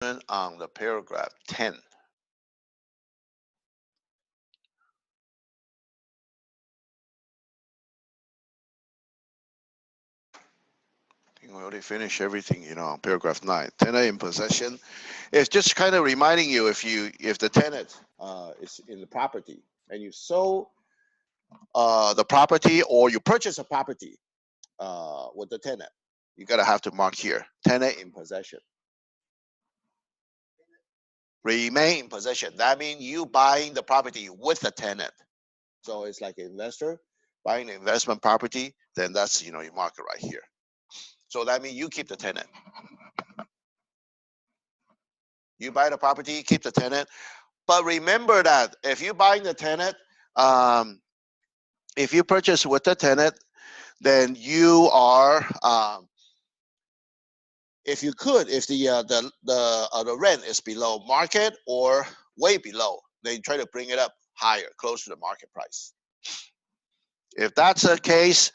On the paragraph 10. I think we already finished everything, on paragraph 9. Tenant in possession. It's just kind of reminding you if the tenant is in the property and you sold the property or you purchase a property with the tenant, you gotta have to mark here, tenant in possession. Remain in possession. That means you buying the property with the tenant. So it's like an investor buying an investment property, then that's, you mark it right here. So that means you keep the tenant. You buy the property, keep the tenant. But remember that if you're buying the tenant, if you purchase with the tenant, then you are, if the rent is below market or way below, they try to bring it up higher, close to the market price. If that's the case,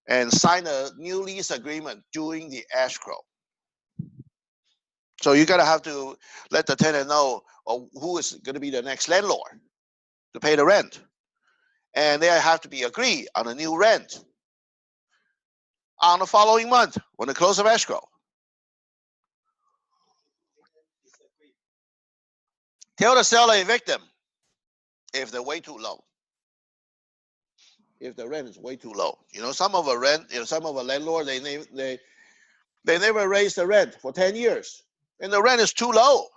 and sign a new lease agreement during the escrow. So you gotta have to let the tenant know who is going to be the next landlord to pay the rent, and they have to be agreed on a new rent on the following month when the close of escrow. Tell the seller evict them if they're way too low. If the rent is way too low, some of a rent, some of a landlord, they never raise the rent for 10 years, and the rent is too low.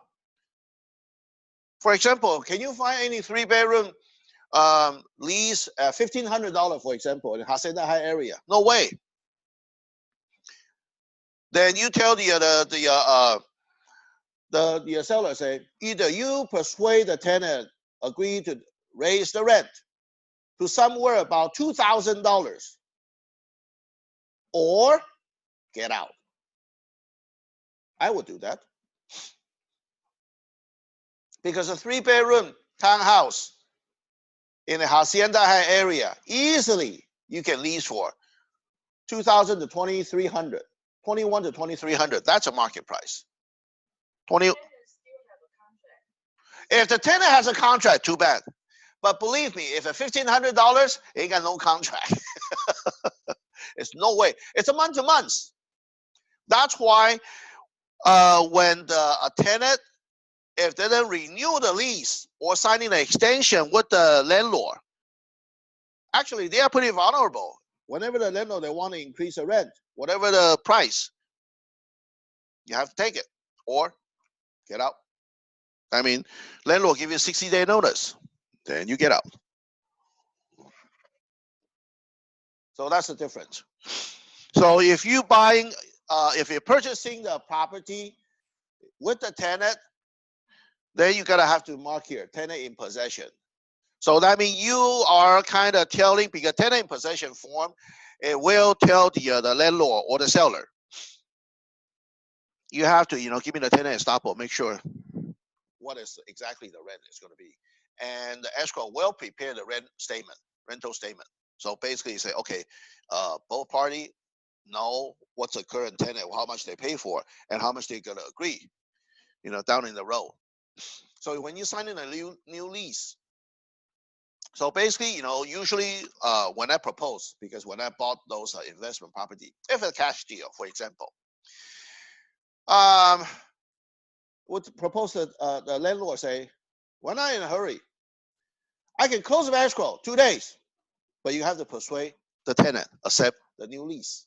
For example, can you find any 3-bedroom lease at $1,500, for example, in Hacienda High area? No way. Then you tell the seller, say, either you persuade the tenant agree to raise the rent to somewhere about $2,000, or get out. I would do that. Because a 3-bedroom townhouse in the Hacienda High area, easily you can lease for $2,000 to $2,300, $21,000 to $2,300. That's a market price. If the tenant has a contract, too bad. But believe me, if it's $1,500, ain't got no contract. It's no way. It's a month to month. That's why when a tenant, if they don't renew the lease or signing an extension with the landlord, actually they are pretty vulnerable. Whenever the landlord, they want to increase the rent, whatever the price, you have to take it or get out. I mean, landlord give you a 60-day notice, then you get out. So that's the difference. So if you're purchasing the property with the tenant, then you gotta have to mark here, tenant in possession. So that means you are kind of telling, because tenant in possession form, it will tell the landlord or the seller, you have to, give me the tenant estoppel, make sure what is exactly the rent is going to be. And the escrow will prepare the rental statement. So basically you say, okay, both parties know what's the current tenant, how much they pay for, and how much they're going to agree, down in the road. So when you sign in a new lease, so basically, usually when I propose, because when I bought those investment property, if a cash deal, for example, would propose that the landlord say, we're not in a hurry. I can close the escrow 2 days, but you have to persuade the tenant accept the new lease,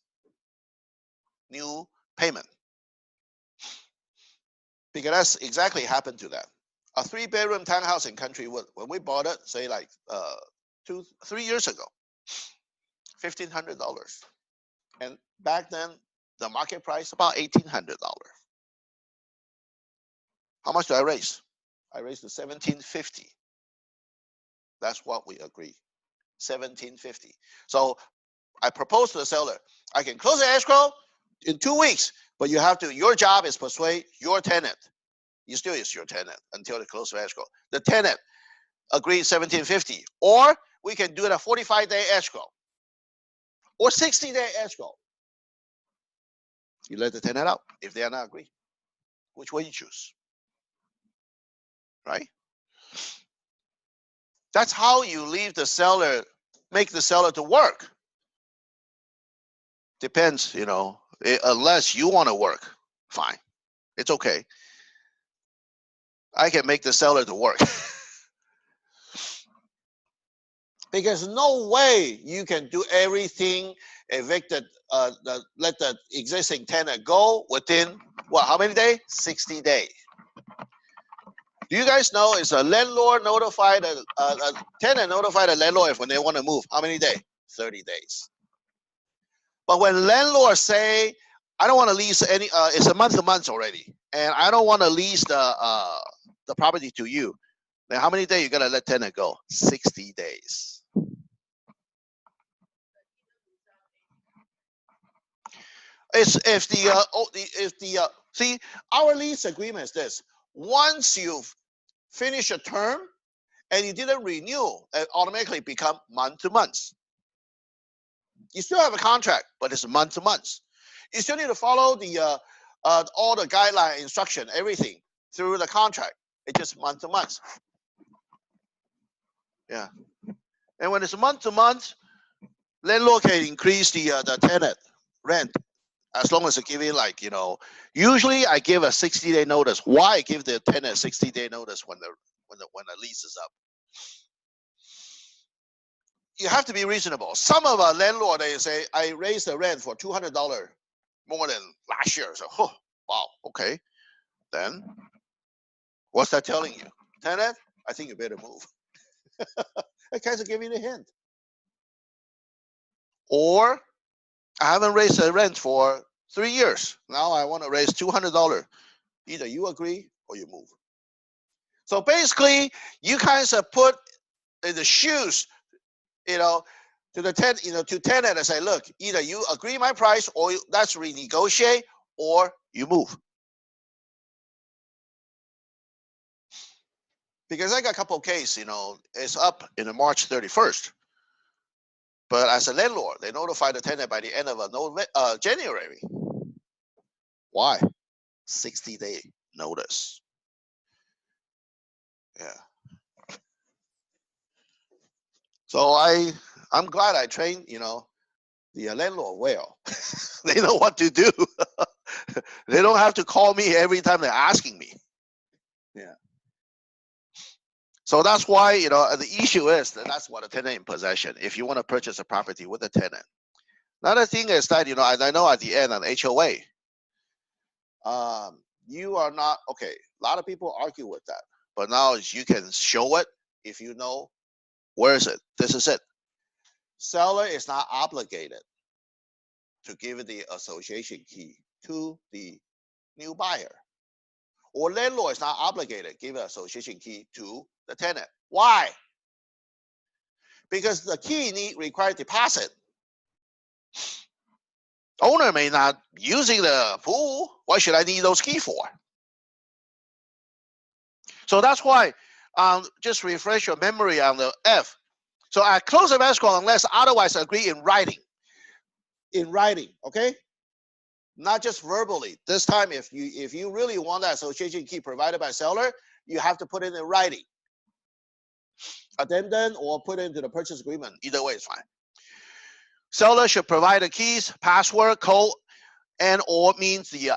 new payment. Because that's exactly happened to that. A 3-bedroom townhouse in Countrywood, when we bought it, say like 3 years ago, $1,500. And back then, the market price about $1,800. How much did I raise? I raised to $1,750. That's what we agreed, $1,750. So I proposed to the seller, I can close the escrow in 2 weeks, but your job is persuade your tenant. You still is your tenant until the close of escrow. The tenant agreed $1,750, or we can do it a 45-day escrow or 60-day escrow. You let the tenant out if they are not agree. Which one you choose, right? That's how you leave the seller, make the seller to work. Depends, unless you want to work, fine. It's okay. I can make the seller to work. Because no way you can do everything, evict let the existing tenant go within, what, how many days? 60 days. Do you guys know is a landlord notified, a tenant notified a landlord when they want to move? How many days? 30 days. But when landlords say, I don't want to lease any, it's a month to month already, and I don't want to lease the property to you, then how many days you gotta let tenant go? 60 days. It's see, our lease agreement is this: once you've finished a term and you didn't renew, it automatically become month to month. You still have a contract, but it's month to month. You still need to follow the all the guideline, instruction, everything through the contract. It's just month to month. Yeah, and when it's month to month, landlord can increase the tenant rent as long as you give it, like, usually I give a 60-day notice. Why give the tenant a 60-day notice when the lease is up? You have to be reasonable. Some of our landlord, they say, I raised the rent for $200 more than last year. So, oh, wow, okay. Then what's that telling you? Tenant, I think you better move. I kind of give you the hint. Or I haven't raised the rent for 3 years. Now I want to raise $200. Either you agree or you move. So basically, you kind of put in the shoes, to the tenant and say, look, either you agree my price or let's renegotiate, or you move. Because I got a couple of cases, it's up in the March 31st. But as a landlord, they notify the tenant by the end of January. Why? 60-day notice. Yeah. So I'm glad I trained, the landlord well. They know what to do. They don't have to call me every time they're asking me. Yeah. So that's why, the issue is that's what a tenant in possession. If you want to purchase a property with a tenant. Another thing is that, I know at the end on HOA, you are not, okay, a lot of people argue with that. But now you can show it if you know, where is it? This is it. Seller is not obligated to give the association key to the new buyer. Or landlord is not obligated to give an association key to the tenant. Why? Because the key requires deposit. Owner may not using the pool. Why should I need those keys for? So that's why, just refresh your memory on the F. So I close the escrow unless otherwise agree in writing. In writing, okay? Not just verbally. This time, if you really want that association key provided by seller, you have to put it in writing. Addendum or put it into the purchase agreement. Either way is fine. Seller should provide the keys, password, code, and or means the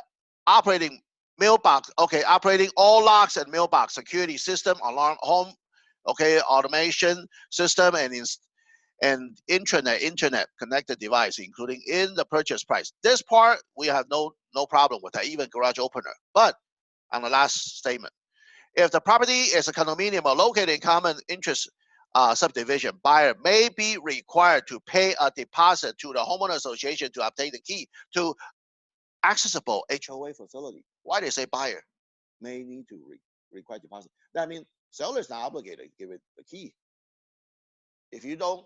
operating mailbox. Okay, operating all locks and mailbox security system, alarm, home, okay, automation system, and internet connected device, including in the purchase price. This part we have no problem with that, even garage opener. But on the last statement, if the property is a condominium or located in common interest subdivision, buyer may be required to pay a deposit to the homeowner association to obtain the key to accessible HOA facility. Why they say buyer may need to require deposit? That means seller is not obligated to give it the key. If you don't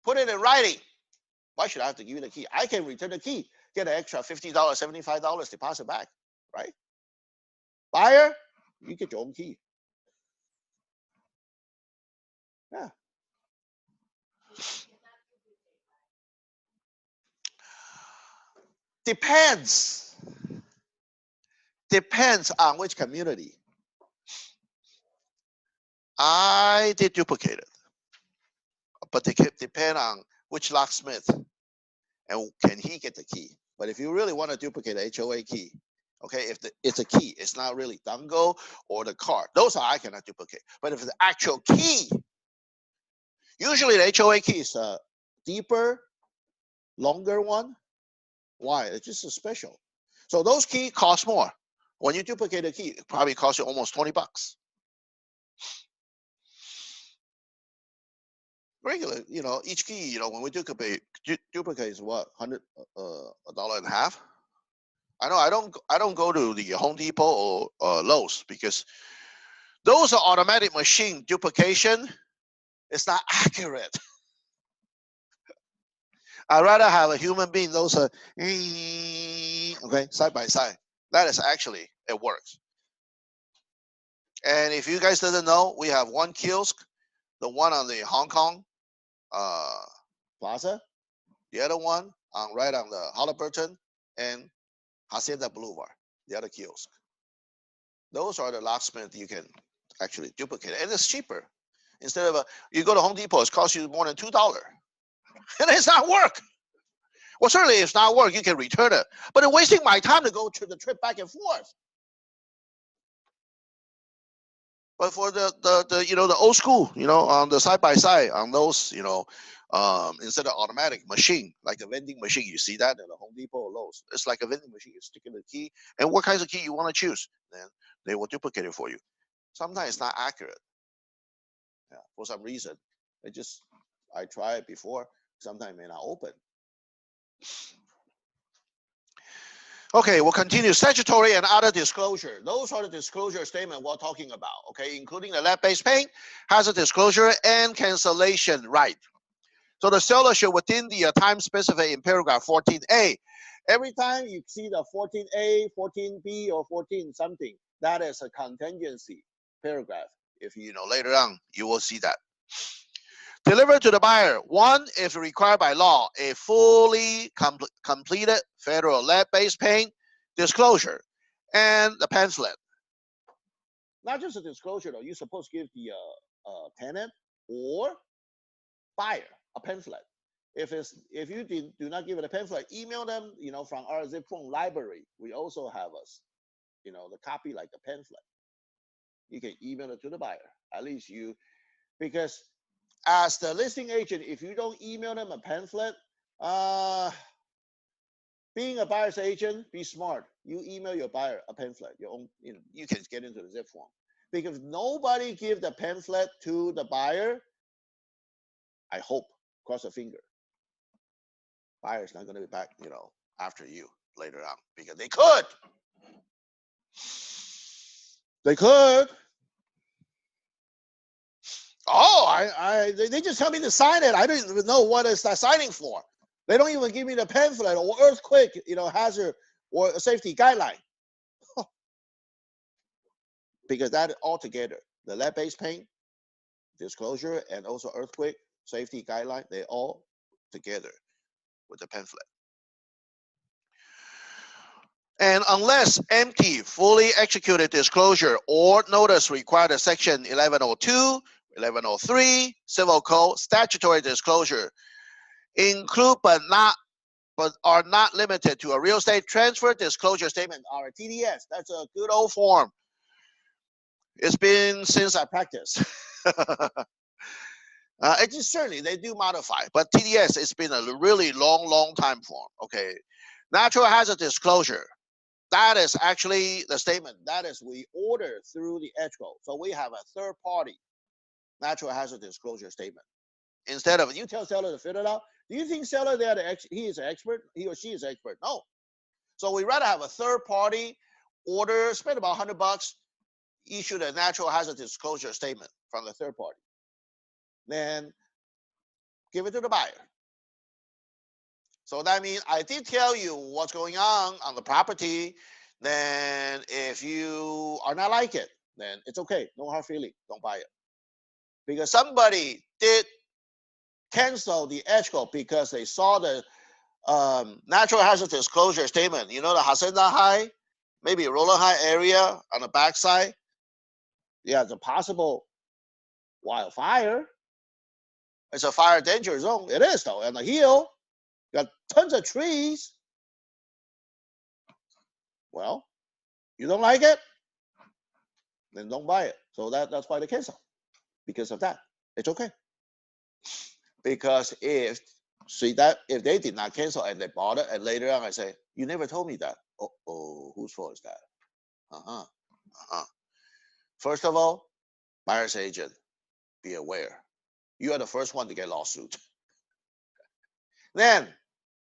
put it in writing, why should I have to give you the key? I can return the key, get an extra $50, $75 deposit back, right? Buyer, you get your own key. Yeah. Depends. depends on which community. I did duplicate it, but they depend on which locksmith and can he get the key. But if you really want to duplicate the HOA key, okay, if it's a key, it's not really dongle or the card. Those I cannot duplicate. But if it's the actual key, usually the HOA key is a deeper, longer one. Why? It's just a special. So those keys cost more. When you duplicate a key, it probably costs you almost 20 bucks. Regular, each key, when we duplicate is what, $1.50. I know I don't go to the Home Depot or Lowe's because those are automatic machine duplication. It's not accurate. I'd rather have a human being. Those are okay, side by side. That is actually, it works. And if you guys didn't know, we have one kiosk, the one on the Hong Kong Plaza, the other one right on the Halliburton and Hacienda Boulevard, the other kiosk. Those are the locksmith you can actually duplicate, and it's cheaper. Instead of you go to Home Depot, it costs you more than $2, and it's not work. Well, certainly if it's not work, you can return it, but it's wasting my time to go to the trip back and forth. But for the old school, on the side by side, on those, instead of automatic machine, like a vending machine, you see that at the Home Depot or Lowe's. It's like a vending machine. You stick in the key, and what kinds of key you want to choose, then they will duplicate it for you. Sometimes it's not accurate. Yeah, for some reason, I tried it before. Sometimes it may not open. Okay, we'll continue. Statutory and other disclosure. Those are the disclosure statement we're talking about, okay, including the lead-based paint, hazard disclosure, and cancellation right. So the seller should, within the time specified in paragraph 14A, every time you see the 14A, 14B, or 14 something, that is a contingency paragraph. If later on, you will see that. Deliver to the buyer, one, if required by law, a fully completed federal lead-based paint disclosure and the pamphlet. Not just a disclosure, though. You're supposed to give the tenant or buyer a pamphlet. If you do not give it a pamphlet, email them, from our zip phone library. We also have the copy like the pamphlet. You can email it to the buyer. At least because as the listing agent, if you don't email them a pamphlet, being a buyer's agent, be smart. You email your buyer a pamphlet, your own, you can get into the zip form. Because nobody give the pamphlet to the buyer, I hope, cross a finger, buyer's not going to be back, after you later on, because they could. They could. Oh, they just tell me to sign it. I don't even know what it's signing for. They don't even give me the pamphlet or earthquake, hazard or safety guideline. Because that altogether, the lead-based paint disclosure and also earthquake safety guideline, they all together with the pamphlet. And unless empty, fully executed disclosure or notice required a section 1102, 1103 Civil Code statutory disclosure include but are not limited to a real estate transfer disclosure statement, or a TDS. That's a good old form. It's been since I practiced. It is certainly they do modify, but TDS it's been a really long time form. Okay, natural hazard disclosure. That is actually the statement. That is we order through the escrow, so we have a third party natural hazard disclosure statement. Instead of you tell seller to fill it out, do you think seller he is an expert? He or she is an expert? No. So we rather have a third party order, spend about $100, issue the natural hazard disclosure statement from the third party. Then give it to the buyer. So that means I did tell you what's going on the property. Then if you are not like it, then it's okay. No hard feeling. Don't buy it. Because somebody did cancel the escrow because they saw the natural hazard disclosure statement. The Hacienda High maybe roller high area on the backside. Yeah, it's a possible wildfire. It's a fire danger zone. It is though. On the hill, got tons of trees. Well, you don't like it, then don't buy it. So that's why they cancel. Because of that. It's okay. Because if they did not cancel and they bought it, and later on I say, you never told me that. Oh, whose fault is that? First of all, buyer's agent, be aware. You are the first one to get lawsuit. Then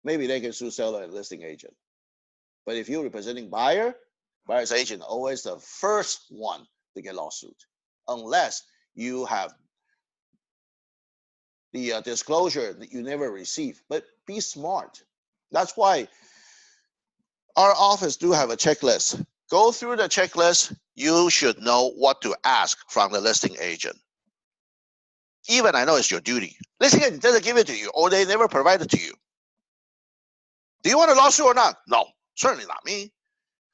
maybe they can sue seller and listing agent. But if you're representing buyer's agent always the first one to get lawsuit, unless you have the disclosure that you never receive. But be smart. That's why our office do have a checklist. Go through the checklist. You should know what to ask from the listing agent. Even I know it's your duty. Listing agent doesn't give it to you, or they never provide it to you. Do you want a lawsuit or not? No, certainly not me.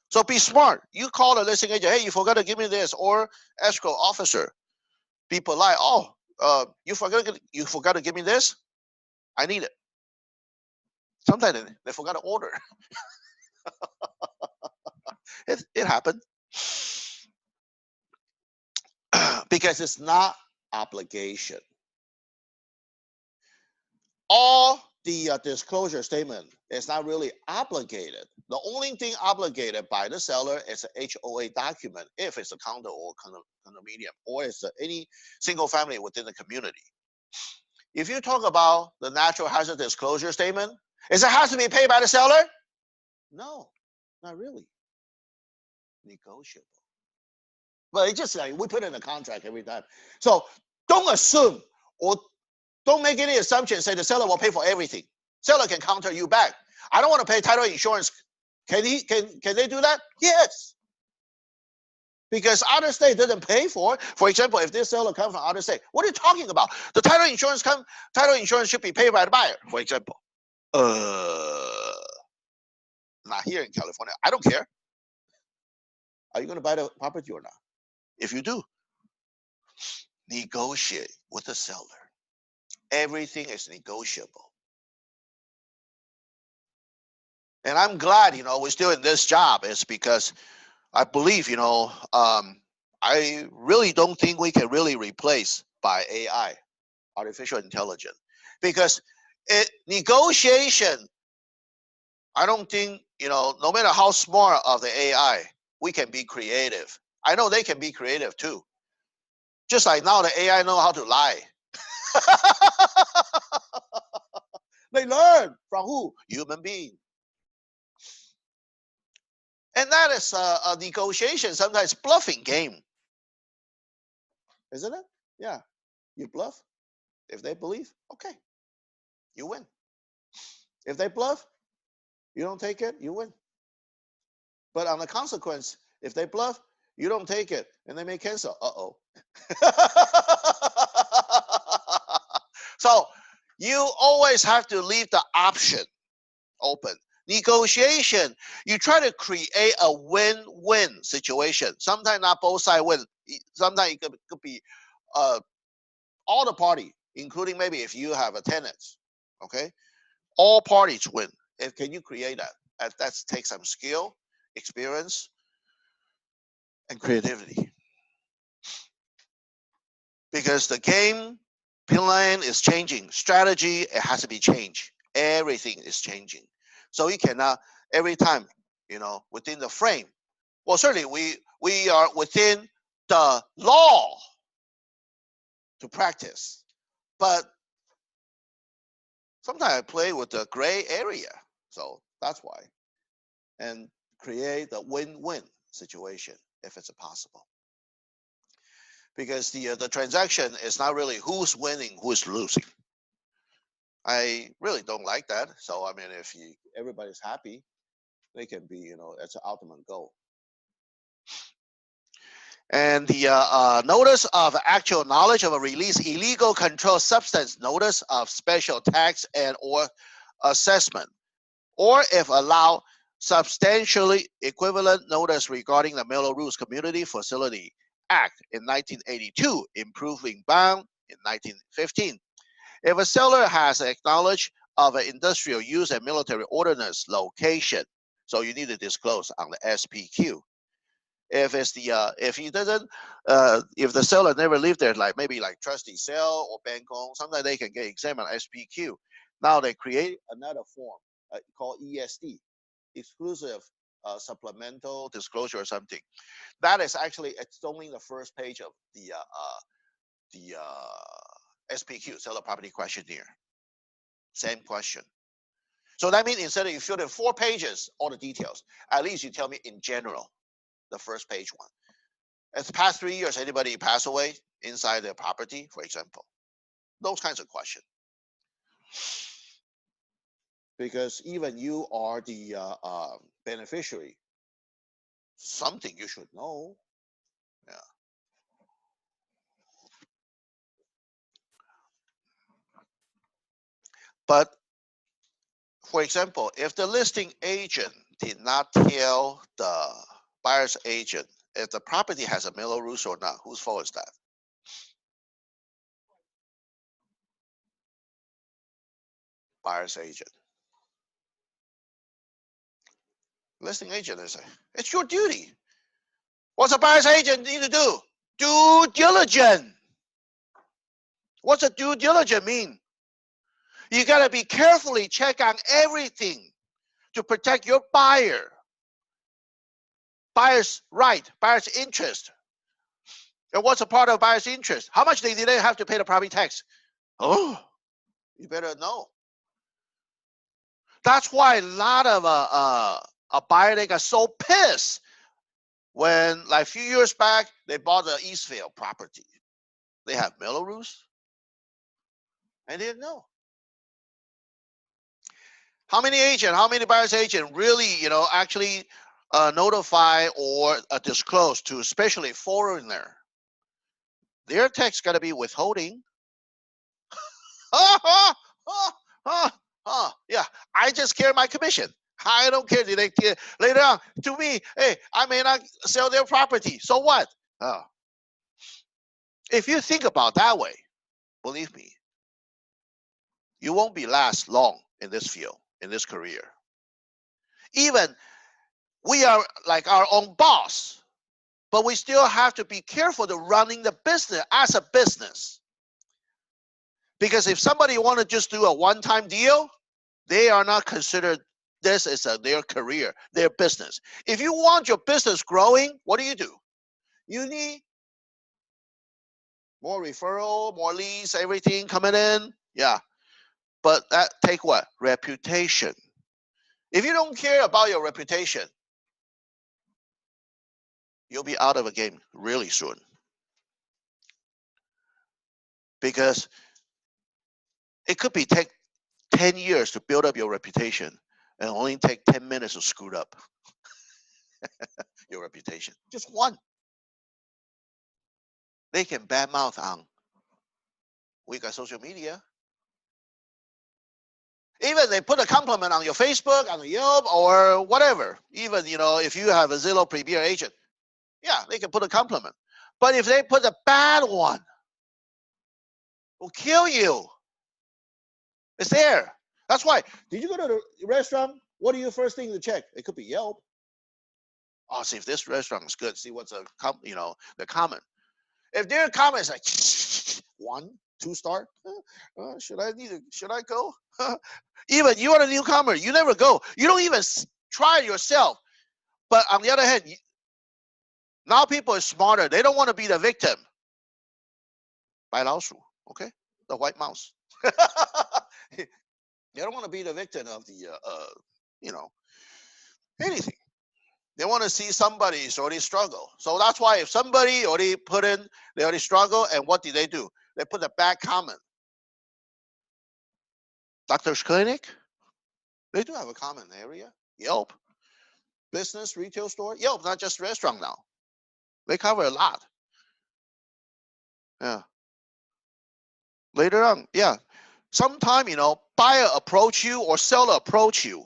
So be smart. You call the listing agent, hey, you forgot to give me this, or escrow officer. Be polite. Oh, you forgot to give me this? I need it. Sometimes they forgot to order. It happened. Because it's not obligation. All the disclosure statement is not really obligated. The only thing obligated by the seller is a HOA document if it's a condo or condominium, or it's any single family within the community. If you talk about the natural hazard disclosure statement, is it has to be paid by the seller? No, not really. Negotiable. But it's just like we put in a contract every time. So don't assume or don't make any assumption. Say the seller will pay for everything. Seller can counter you back. I don't want to pay title insurance. Can they do that? Yes. Because other state doesn't pay for it. For example, if this seller comes from other state, what are you talking about? The title insurance should be paid by the buyer, for example. Not here in California. I don't care. Are you going to buy the property or not? If you do, negotiate with the seller. Everything is negotiable. And I'm glad, we're still in this job. It's because I believe, I really don't think we can really replace by AI, artificial intelligence. Because negotiation, I don't think, no matter how smart of the AI, we can be creative. I know they can be creative too. Just like now the AI know how to lie. They learn from who? Human being. And that is a negotiation, sometimes bluffing game. Isn't it? Yeah. You bluff. If they believe, okay, you win. If they bluff, you don't take it, you win. But on the consequence, if they bluff, you don't take it, and they may cancel. Uh-oh. So you always have to leave the option open. Negotiation, you try to create a win-win situation. Sometimes not both sides win. Sometimes it could be all the party, including maybe if you have a tenant, okay? All parties win. Can you create that? That takes some skill, experience, and creativity. Because the game plan is changing. Strategy, it has to be changed. Everything is changing. So you cannot, every time, within the frame. Well, certainly we are within the law to practice. But sometimes I play with the gray area. So that's why. And create a win-win situation if it's possible. Because the transaction is not really who's winning, who's losing. I really don't like that. So I mean, if everybody's happy, they can be, that's an ultimate goal. And the notice of actual knowledge of a release illegal controlled substance, notice of special tax and or assessment, or if allowed, substantially equivalent notice regarding the Melrose Community Facility Act in 1982, improving bound in 1915. If a seller has acknowledged of an industrial use and military ordnance location, so you need to disclose on the SPQ. If it's the if he doesn't if the seller never lived there, like maybe like trustee sale or bank owned, sometimes they can get exempt on SPQ. Now they create another form called ESD, exclusive supplemental disclosure or something. That is actually, it's only the first page of the SPQ, seller property questionnaire. Same question. So that means instead of you fill in 4 pages all the details, at least you tell me in general the first page one. It's past 3 years, anybody pass away inside their property, for example? Those kinds of questions. Because even you are the beneficiary, something you should know. Yeah. But for example, if the listing agent did not tell the buyer's agent if the property has a Melrose or not, whose fault is that? Buyer's agent. Listing agent is it's your duty. What's a buyer's agent need to do? Due diligence. What's a due diligence mean? You got to be carefully check on everything to protect your buyer. Buyer's right, buyer's interest. And what's a part of buyer's interest? How much they have to pay the property tax? Oh, you better know. That's why a lot of a buyer, they got so pissed when, like a few years back, they bought the Eastvale property. They have Melrose, and they didn't know. How many buyer's agent really, actually notify or disclose to especially foreigner? Their tax got to be withholding. Yeah, I just care my commission. I don't care. Did they care later on to me? Hey, I may not sell their property. So what? Oh. If you think about that way, believe me, you won't be last long in this field, in this career. Even we are like our own boss, but we still have to be careful to running the business as a business. Because if somebody want to just do a one-time deal, they are not considered this is their career, their business. If you want your business growing, what do? You need more referral, more leads, everything coming in. Yeah. But that take what? Reputation. If you don't care about your reputation, you'll be out of the game really soon. Because it could be take 10 years to build up your reputation and only take 10 minutes to screw up your reputation. Just one. They can badmouth on. We got social media. Even they put a compliment on your Facebook, on Yelp, or whatever. Even, if you have a Zillow Premier agent, yeah, they can put a compliment. But if they put a bad one, will kill you. It's there. That's why. Did you go to the restaurant? What are your first thing to check? It could be Yelp. Oh, see if this restaurant is good. See what's the comment. If their comment is like 1, 2 star, should I go? Even you are a newcomer, you never go. You don't even try it yourself. But on the other hand, now people are smarter. They don't want to be the victim. 白老鼠, okay? The white mouse. They don't want to be the victim of the, anything. They want to see somebody's already struggle. So that's why if somebody already put in, they already struggle, and what do? They put a bad comment. Doctor's Clinic, they do have a common area. Yelp, business, retail store. Yelp, not just restaurant now. They cover a lot. Yeah. Later on, yeah. Sometime, buyer approach you or seller approach you.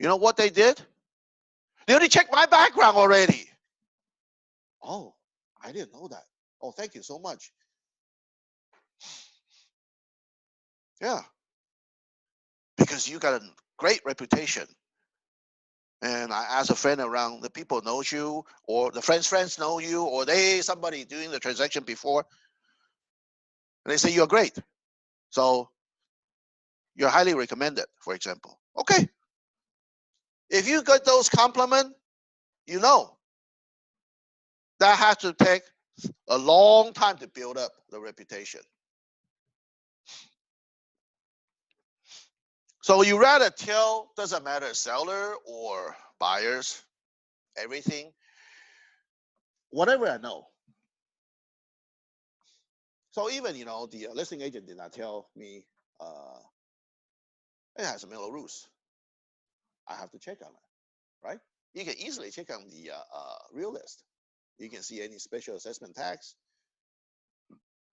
You know what they did? They already checked my background already. Oh, I didn't know that. Oh, thank you so much. Yeah. Because you got a great reputation. And I ask a friend around, the people knows you, or the friends know you, or somebody doing the transaction before. And they say you're great. So you're highly recommended, for example. Okay. If you got those compliments, you know that has to take a long time to build up the reputation. So you rather tell, doesn't matter, seller or buyers, everything, whatever I know. So even, the listing agent did not tell me it has a middle rules. I have to check on it, right? You can easily check on the real list. You can see any special assessment tax.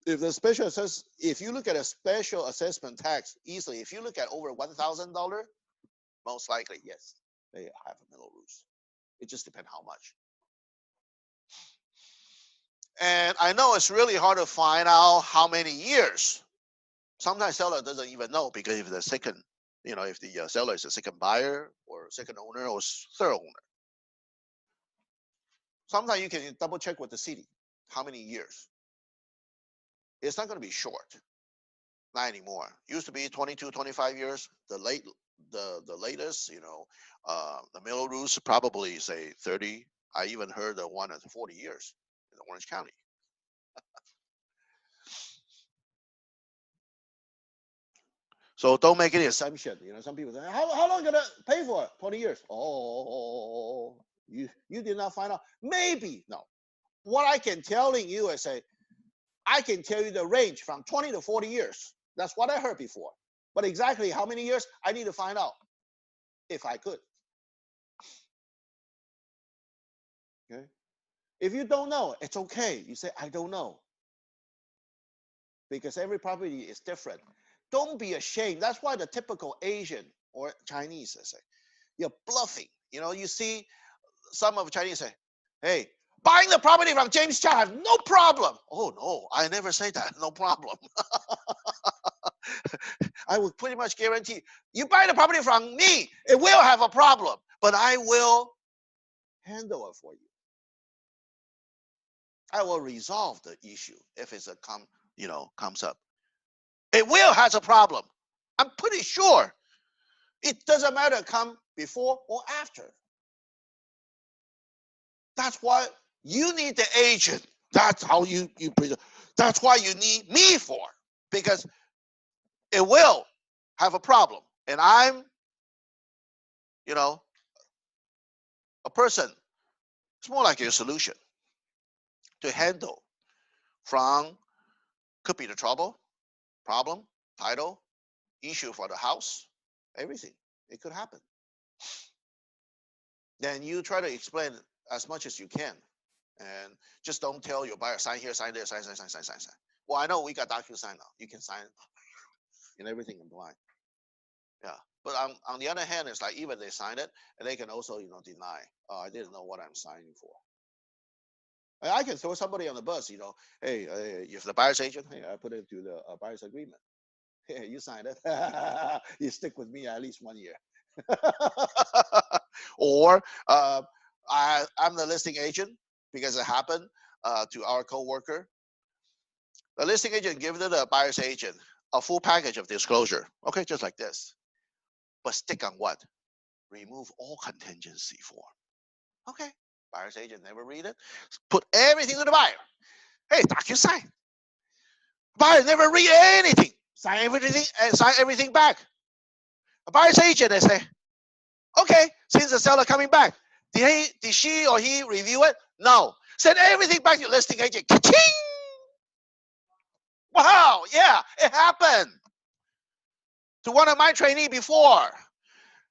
If you look at a special assessment tax easily, if you look at over $1,000, most likely, yes, they have a middle rules. It just depends how much. And I know it's really hard to find out how many years. Sometimes seller doesn't even know, because if the second, if the seller is a second buyer or second owner or third owner. Sometimes you can double check with the city how many years. It's not going to be short. Not anymore. Used to be 22, 25 years. The latest, the middle rules probably say 30. I even heard the one at 40 years in Orange County. So don't make any assumption. Some people say, how long gonna pay for it? 20 years. Oh, you did not find out. Maybe. No. What I can telling you is I can tell you the range from 20 to 40 years. That's what I heard before. But exactly how many years, I need to find out if I could. Okay. If you don't know, it's okay. You say, I don't know. Because every property is different. Don't be ashamed. That's why the typical Asian or Chinese say, you're bluffing. You see some of Chinese say, hey, buying the property from James Chow, I have no problem. Oh, no, I never say that. No problem. I would pretty much guarantee you buy the property from me, it will have a problem, but I will handle it for you. I will resolve the issue if it's comes up. It will has a problem. I'm pretty sure. It doesn't matter come before or after. That's why you need the agent. That's how you that's why you need me for, because it will have a problem. And I'm, a person. It's more like a solution to handle from, could be the problem, title, issue for the house, everything. It could happen. Then you try to explain as much as you can. And just don't tell your buyer, sign here, sign there, sign. Well, I know we got DocuSign now. You can sign and everything in blind. Yeah. But on the other hand, it's like even they sign it, and they can also, deny. Oh, I didn't know what I'm signing for. And I can throw somebody on the bus, hey, if the buyer's agent, hey, I put it to the buyer's agreement. Hey, you signed it. You stick with me at least 1 year. Or I'm the listing agent, because it happened to our coworker. The listing agent gave the buyer's agent a full package of disclosure. Okay, just like this. But stick on what? Remove all contingency form. Okay. Buyer's agent never read it. Put everything to the buyer. Hey, DocuSign. Buyer never read anything. Sign everything back. A buyer's agent, they say, okay, since the seller coming back, did she or he review it? No. Send everything back to your listing agent. Ka-ching! Wow, yeah, it happened to one of my trainees before.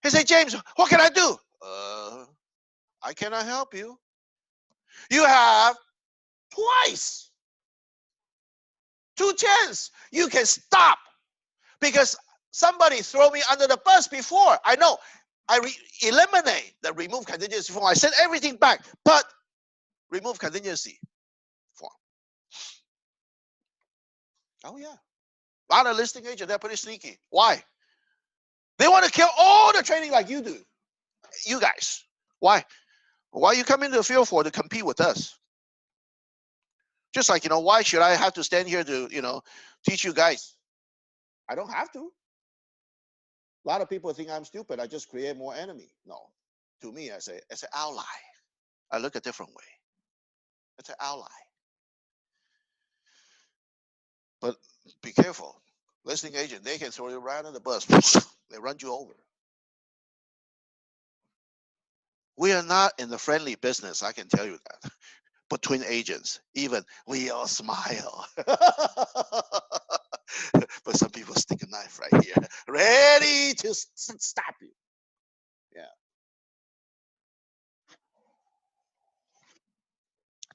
He said, James, what can I do? I cannot help you. You have twice, 2 chances. You can stop, because somebody threw me under the bus before. I know. I eliminate the remove contingency form. I send everything back, but remove contingency form. Oh yeah. A lot of listing agents, they're pretty sneaky. Why? They want to kill all the training like you do. You guys. Why? Why you come into the field for to compete with us? Just like, why should I have to stand here to, teach you guys? I don't have to. A lot of people think I'm stupid. I just create more enemy. No. To me, I say it's an ally. I look a different way. It's an ally. But be careful. Listing agent, they can throw you right on the bus. They run you over. We are not in the friendly business, I can tell you that. Between agents, even we all smile. But some people stick a knife right here, ready to stab you. Yeah.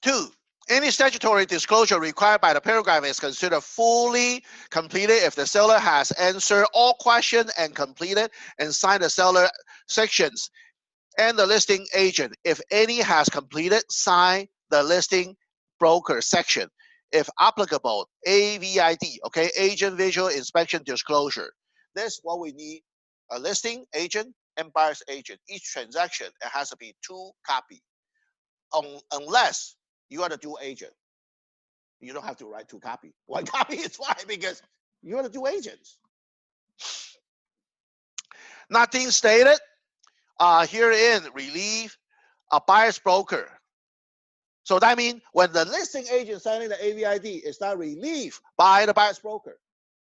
2. Any statutory disclosure required by the paragraph is considered fully completed if the seller has answered all questions and completed and signed the seller sections and the listing agent, if any, has completed, sign the listing broker section. If applicable, AVID, okay, agent visual inspection disclosure. That's what we need: a listing agent and buyer's agent. Each transaction, it has to be 2 copies. Unless you are the dual agent. You don't have to write 2 copies. 1 copy is fine because you are the dual agents. Nothing stated herein relieve a buyer's broker. So that means when the listing agent signing the AVID, it's not relieved by the buyer's broker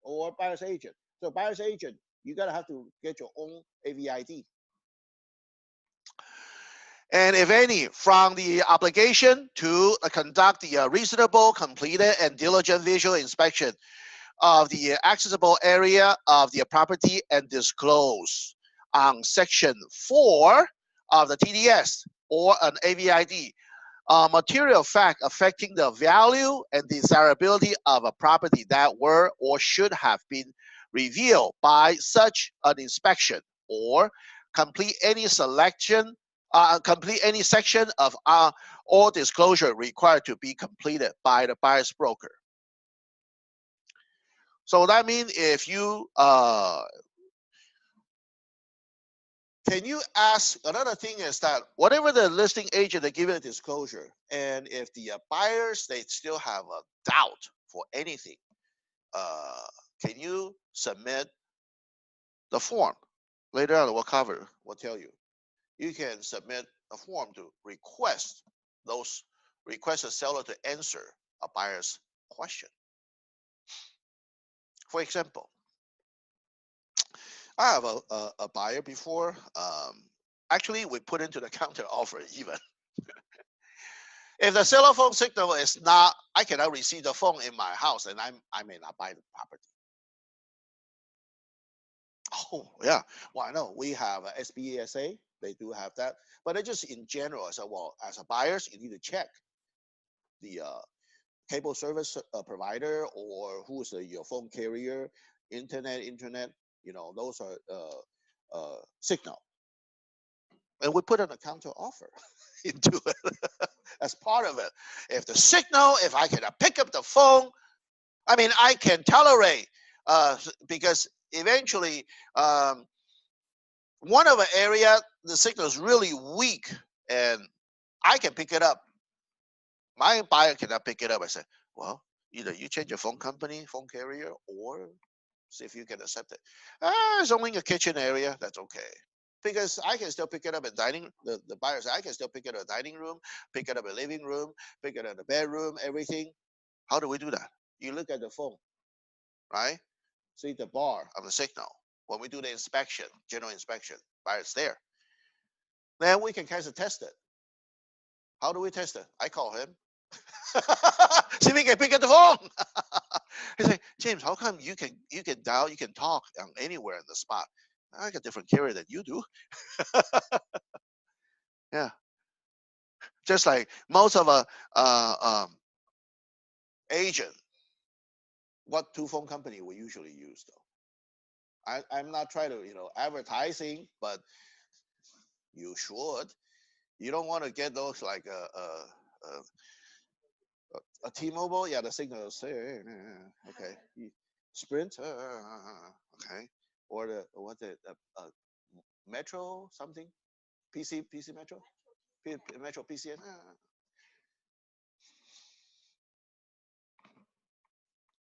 or buyer's agent. So buyer's agent, you gotta have to get your own AVID. And if any, from the obligation to conduct the reasonable, completed, and diligent visual inspection of the accessible area of the property and disclose on Section 4 of the TDS or an AVID material fact affecting the value and desirability of a property that were or should have been revealed by such an inspection, or complete any section of all disclosure required to be completed by the buyer's broker. So that means if you can you ask, another thing is that whatever the listing agent they give you a disclosure, and if the buyers they still have a doubt for anything, can you submit the form? Later on we'll cover, we'll tell you. You can submit a form to request a seller to answer a buyer's question. For example, I have a buyer before. Actually, we put into the counter offer even. If the cell phone signal is not, I cannot receive the phone in my house, and I may not buy the property. Oh yeah, well I know we have a SBSA. They do have that, but it's just in general. So well, as a buyers, you need to check the cable service provider or who's your phone carrier, internet. Those are signal, and we put in a counter offer into it as part of it. If the signal, if I can pick up the phone, I mean, I can tolerate because eventually one of the area the signal is really weak and I can pick it up. My buyer cannot pick it up. I said, well, either you change your phone company, phone carrier, or see if you can accept it. It's only a kitchen area. That's okay. Because I can still pick it up in the buyer said, I can still pick it up in the dining room, pick it up in the living room, pick it up in the bedroom, everything. How do we do that? You look at the phone, right? See the bar of the signal. When we do the inspection, general inspection, buyer's there. Then we can kind of test it. How do we test it? I call him. See if he can pick up the phone. He say, James, how come you can dial, you can talk anywhere in the spot? I got different carrier than you do. Yeah, just like most of a agent. What 2 phone company we usually use though? I'm not trying to advertising, but You should. You don't want to get those like a T-Mobile. Yeah, the signal is okay. Sprint. Okay. Or the what the Metro something. PC Metro. Metro PCS.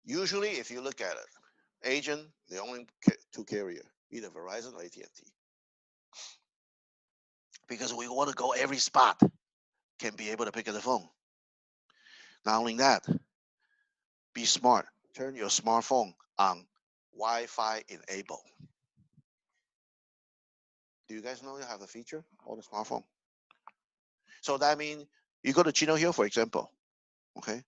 Usually, if you look at it, agent, the only two carrier, either Verizon or AT&T. Because we want to go every spot, can be able to pick up the phone. Not only that, be smart. Turn your smartphone on Wi-Fi enable. Do you guys know you have the feature on the smartphone? So that means you go to Chino Hill, for example, okay?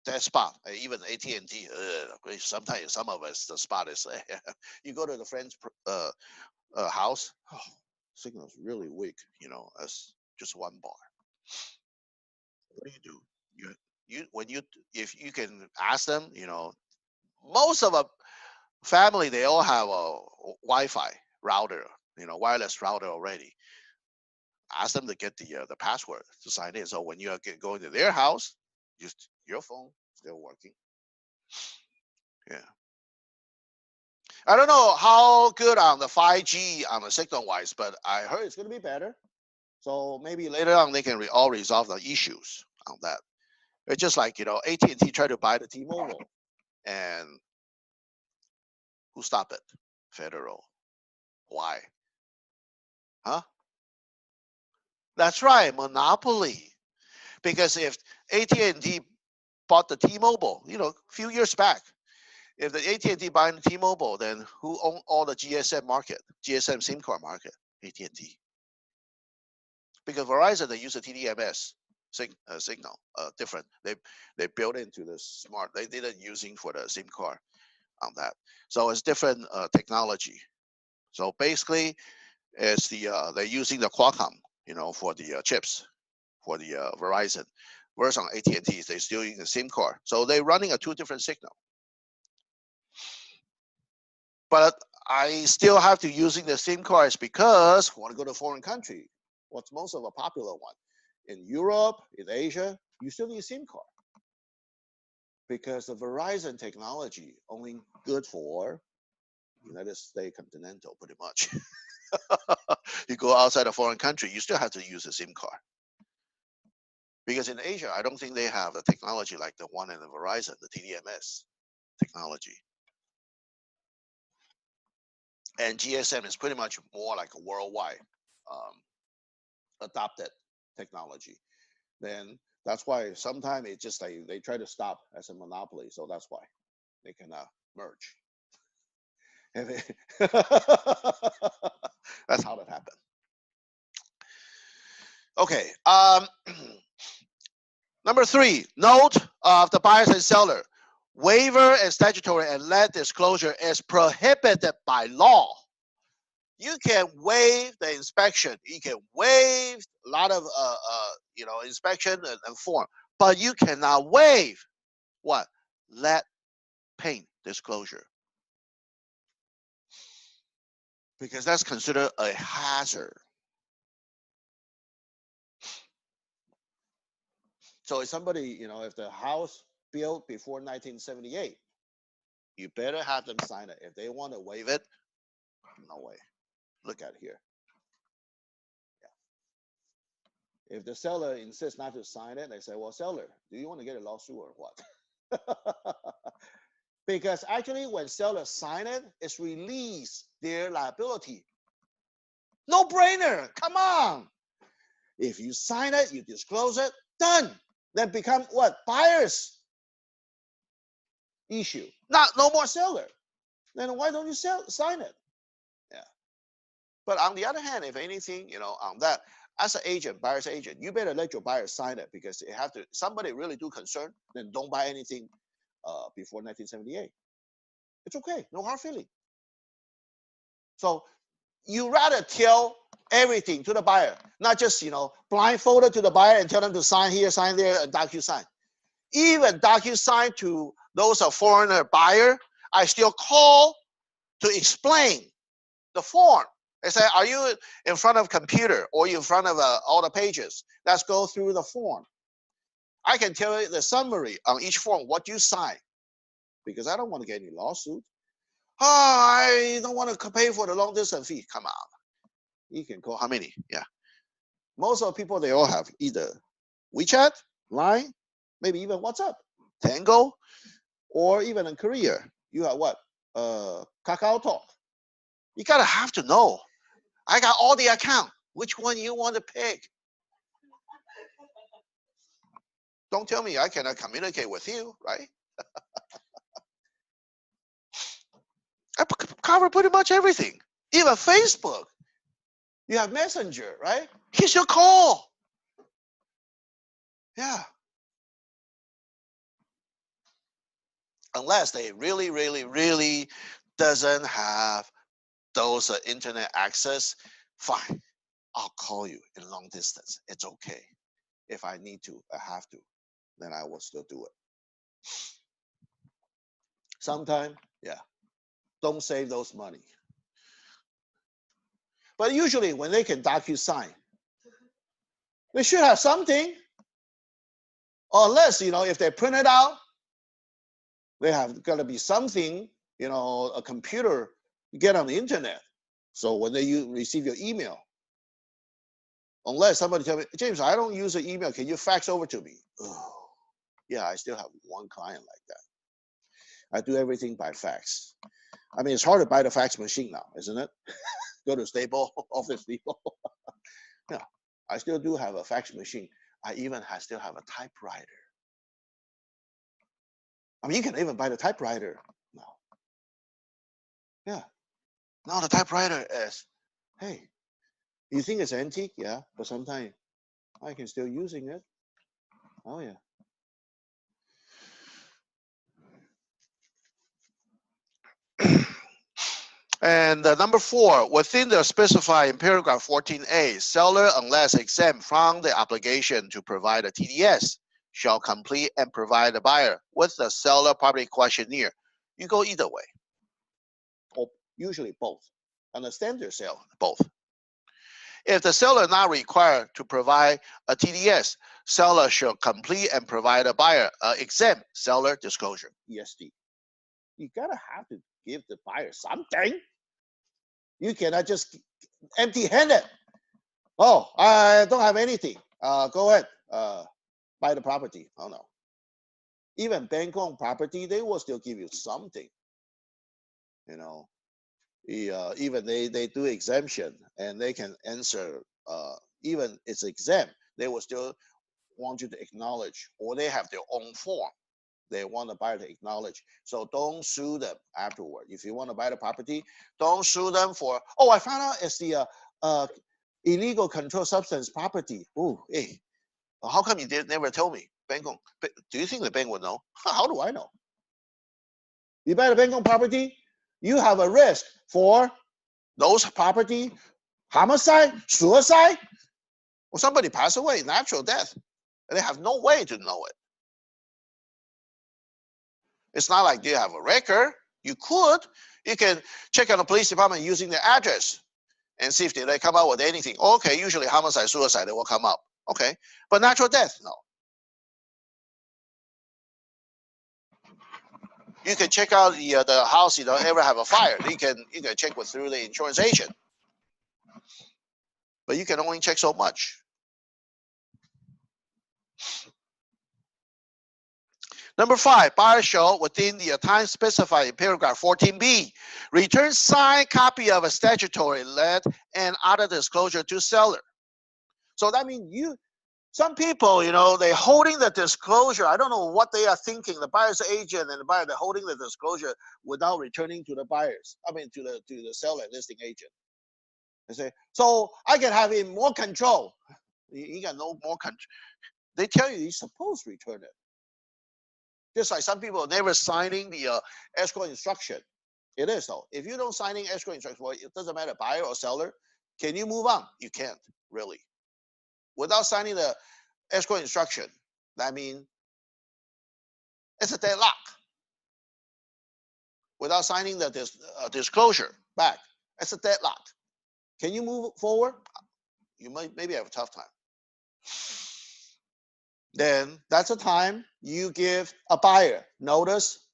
That spot, even AT&T, sometimes some of us, the spot is, you go to the friend's house, oh, signal is really weak, as just one bar. What do? If you can ask them, most of a family, they all have a Wi-Fi router, wireless router already. Ask them to get the password to sign in. So when you are going to their house, just your phone still working. Yeah. I don't know how good on the 5G on the signal wise, but I heard it's going to be better. So maybe later on they can all resolve the issues on that. It's just like AT&T tried to buy the T-Mobile, and who stopped it? Federal. Why? Huh? That's right, monopoly. Because if AT&T bought the T-Mobile, a few years back, if the AT&T buying the T-Mobile, then who own all the GSM market, GSM SIM card market? AT&T. Because Verizon, they use a TDMS signal, different. They built into the smart. They didn't using for the SIM card on that. So it's different technology. So basically, it's they're using the Qualcomm, for the chips for the Verizon. Whereas on AT&T, they're still using the SIM card. So they're running a two different signal. But I still have to using the SIM cards because I want to go to a foreign country. What's most of a popular one? In Europe, in Asia, you still need a SIM card. Because the Verizon technology only good for United States continental, pretty much. You go outside a foreign country, you still have to use a SIM card. Because in Asia, I don't think they have the technology like the one in the Verizon, the TDMS technology. And GSM is pretty much more like a worldwide adopted technology. Then that's why sometimes it's just like they try to stop as a monopoly. So that's why they cannot merge. That's how that happened. Okay. Number 3, note of the buyers and seller. Waiver and statutory and land disclosure is prohibited by law. You can waive the inspection. You can waive a lot of inspection and form, but you cannot waive what? Lead paint disclosure, because that's considered a hazard. So if somebody, if the house built before 1978, you better have them sign it. If they want to waive it, no way. Look at here. Yeah. If the seller insists not to sign it, they say, well, seller, do you want to get a lawsuit or what? Because actually when sellers sign it, it's release their liability. No brainer. Come on. If you sign it, you disclose it, done. Then become what? Buyer's issue. No more seller. Then why don't you sign it? Yeah. But on the other hand, if anything, on that, as an agent, buyer's agent, you better let your buyer sign it, because it have to. Somebody really do concern, then don't buy anything before 1978. It's okay, no hard feeling. So you rather tell everything to the buyer, not just blindfolded to the buyer and tell them to sign here, sign there, and DocuSign. Even DocuSign to those of foreigner buyer, I still call to explain the form. They say, are you in front of a computer or in front of all the pages? Let's go through the form. I can tell you the summary on each form, what you sign, because I don't want to get any lawsuit. Oh, I don't want to pay for the long distance fee. Come on. You can call how many? Yeah. Most of the people, they all have either WeChat, Line, maybe even WhatsApp, Tango, or even in Korea, you have what? Kakao Talk. You gotta have to know. I got all the account. Which one you want to pick? Don't tell me I cannot communicate with you, right? I cover pretty much everything. Even Facebook. You have Messenger, right? Here's your call. Yeah. Unless they really, really, really doesn't have those internet access, fine. I'll call you in long distance. It's okay. If I need to, I have to, then I will still do it. Sometimes, yeah, don't save those money. But usually when they can DocuSign, they should have something. Unless, if they print it out, they have got to be something, a computer, get on the internet. So when they receive your email, unless somebody tell me, James, I don't use an email. Can you fax over to me? Oh, yeah, I still have one client like that. I do everything by fax. I mean, it's hard to buy the fax machine now, isn't it? Go to Staples, Office Depot. Yeah, I still do have a fax machine. I even still have a typewriter. I mean, you can even buy the typewriter now. Yeah. Now the typewriter is, hey, you think it's antique? Yeah, but sometimes I can still using it. Oh yeah. And number 4, within the specified in paragraph 14A, seller, unless exempt from the obligation to provide a TDS, shall complete and provide the buyer with the seller property questionnaire. You go either way, or usually both. On a standard sale, both. If the seller not required to provide a TDS, seller shall complete and provide a buyer exempt seller disclosure, ESD. You gotta have to give the buyer something. You cannot just empty-handed. Oh, I don't have anything. Go ahead, buy the property. Oh no. Even bank-owned property, they will still give you something. Even they do exemption, and they can answer. Even it's exempt, they will still want you to acknowledge, or they have their own form. They want the buyer to acknowledge. So don't sue them afterward. If you want to buy the property, don't sue them for, oh, I found out it's the illegal controlled substance property. Oh, hey, how come you never tell me? Bank on, do you think the bank would know? How do I know? You buy the bank on property, you have a risk for those property, homicide, suicide, or somebody pass away, natural death. And they have no way to know it. It's not like they have a record. You can check on the police department using the address and see if they come out with anything. Okay, usually homicide, suicide, they will come up. Okay, but natural death, no. You can check out the house, ever have a fire. You can check through the insurance agent. But you can only check so much. Number 5, buyer shall, within the time specified in paragraph 14B, return signed copy of a statutory letter and other disclosure to seller. So that means some people, they're holding the disclosure. I don't know what they are thinking. The buyer's agent and the buyer, they're holding the disclosure without returning to the buyers. I mean, to the seller, listing agent. They say, so I can have him more control. He got no more control. They tell you you're supposed to return it. Just like some people are never signing the escrow instruction. It is though. If you don't signing escrow instruction, well, it doesn't matter, buyer or seller. Can you move on? You can't, really. Without signing the escrow instruction, that means it's a deadlock. Without signing the disclosure back, it's a deadlock. Can you move forward? You might maybe have a tough time. Then that's a time you give a buyer notice.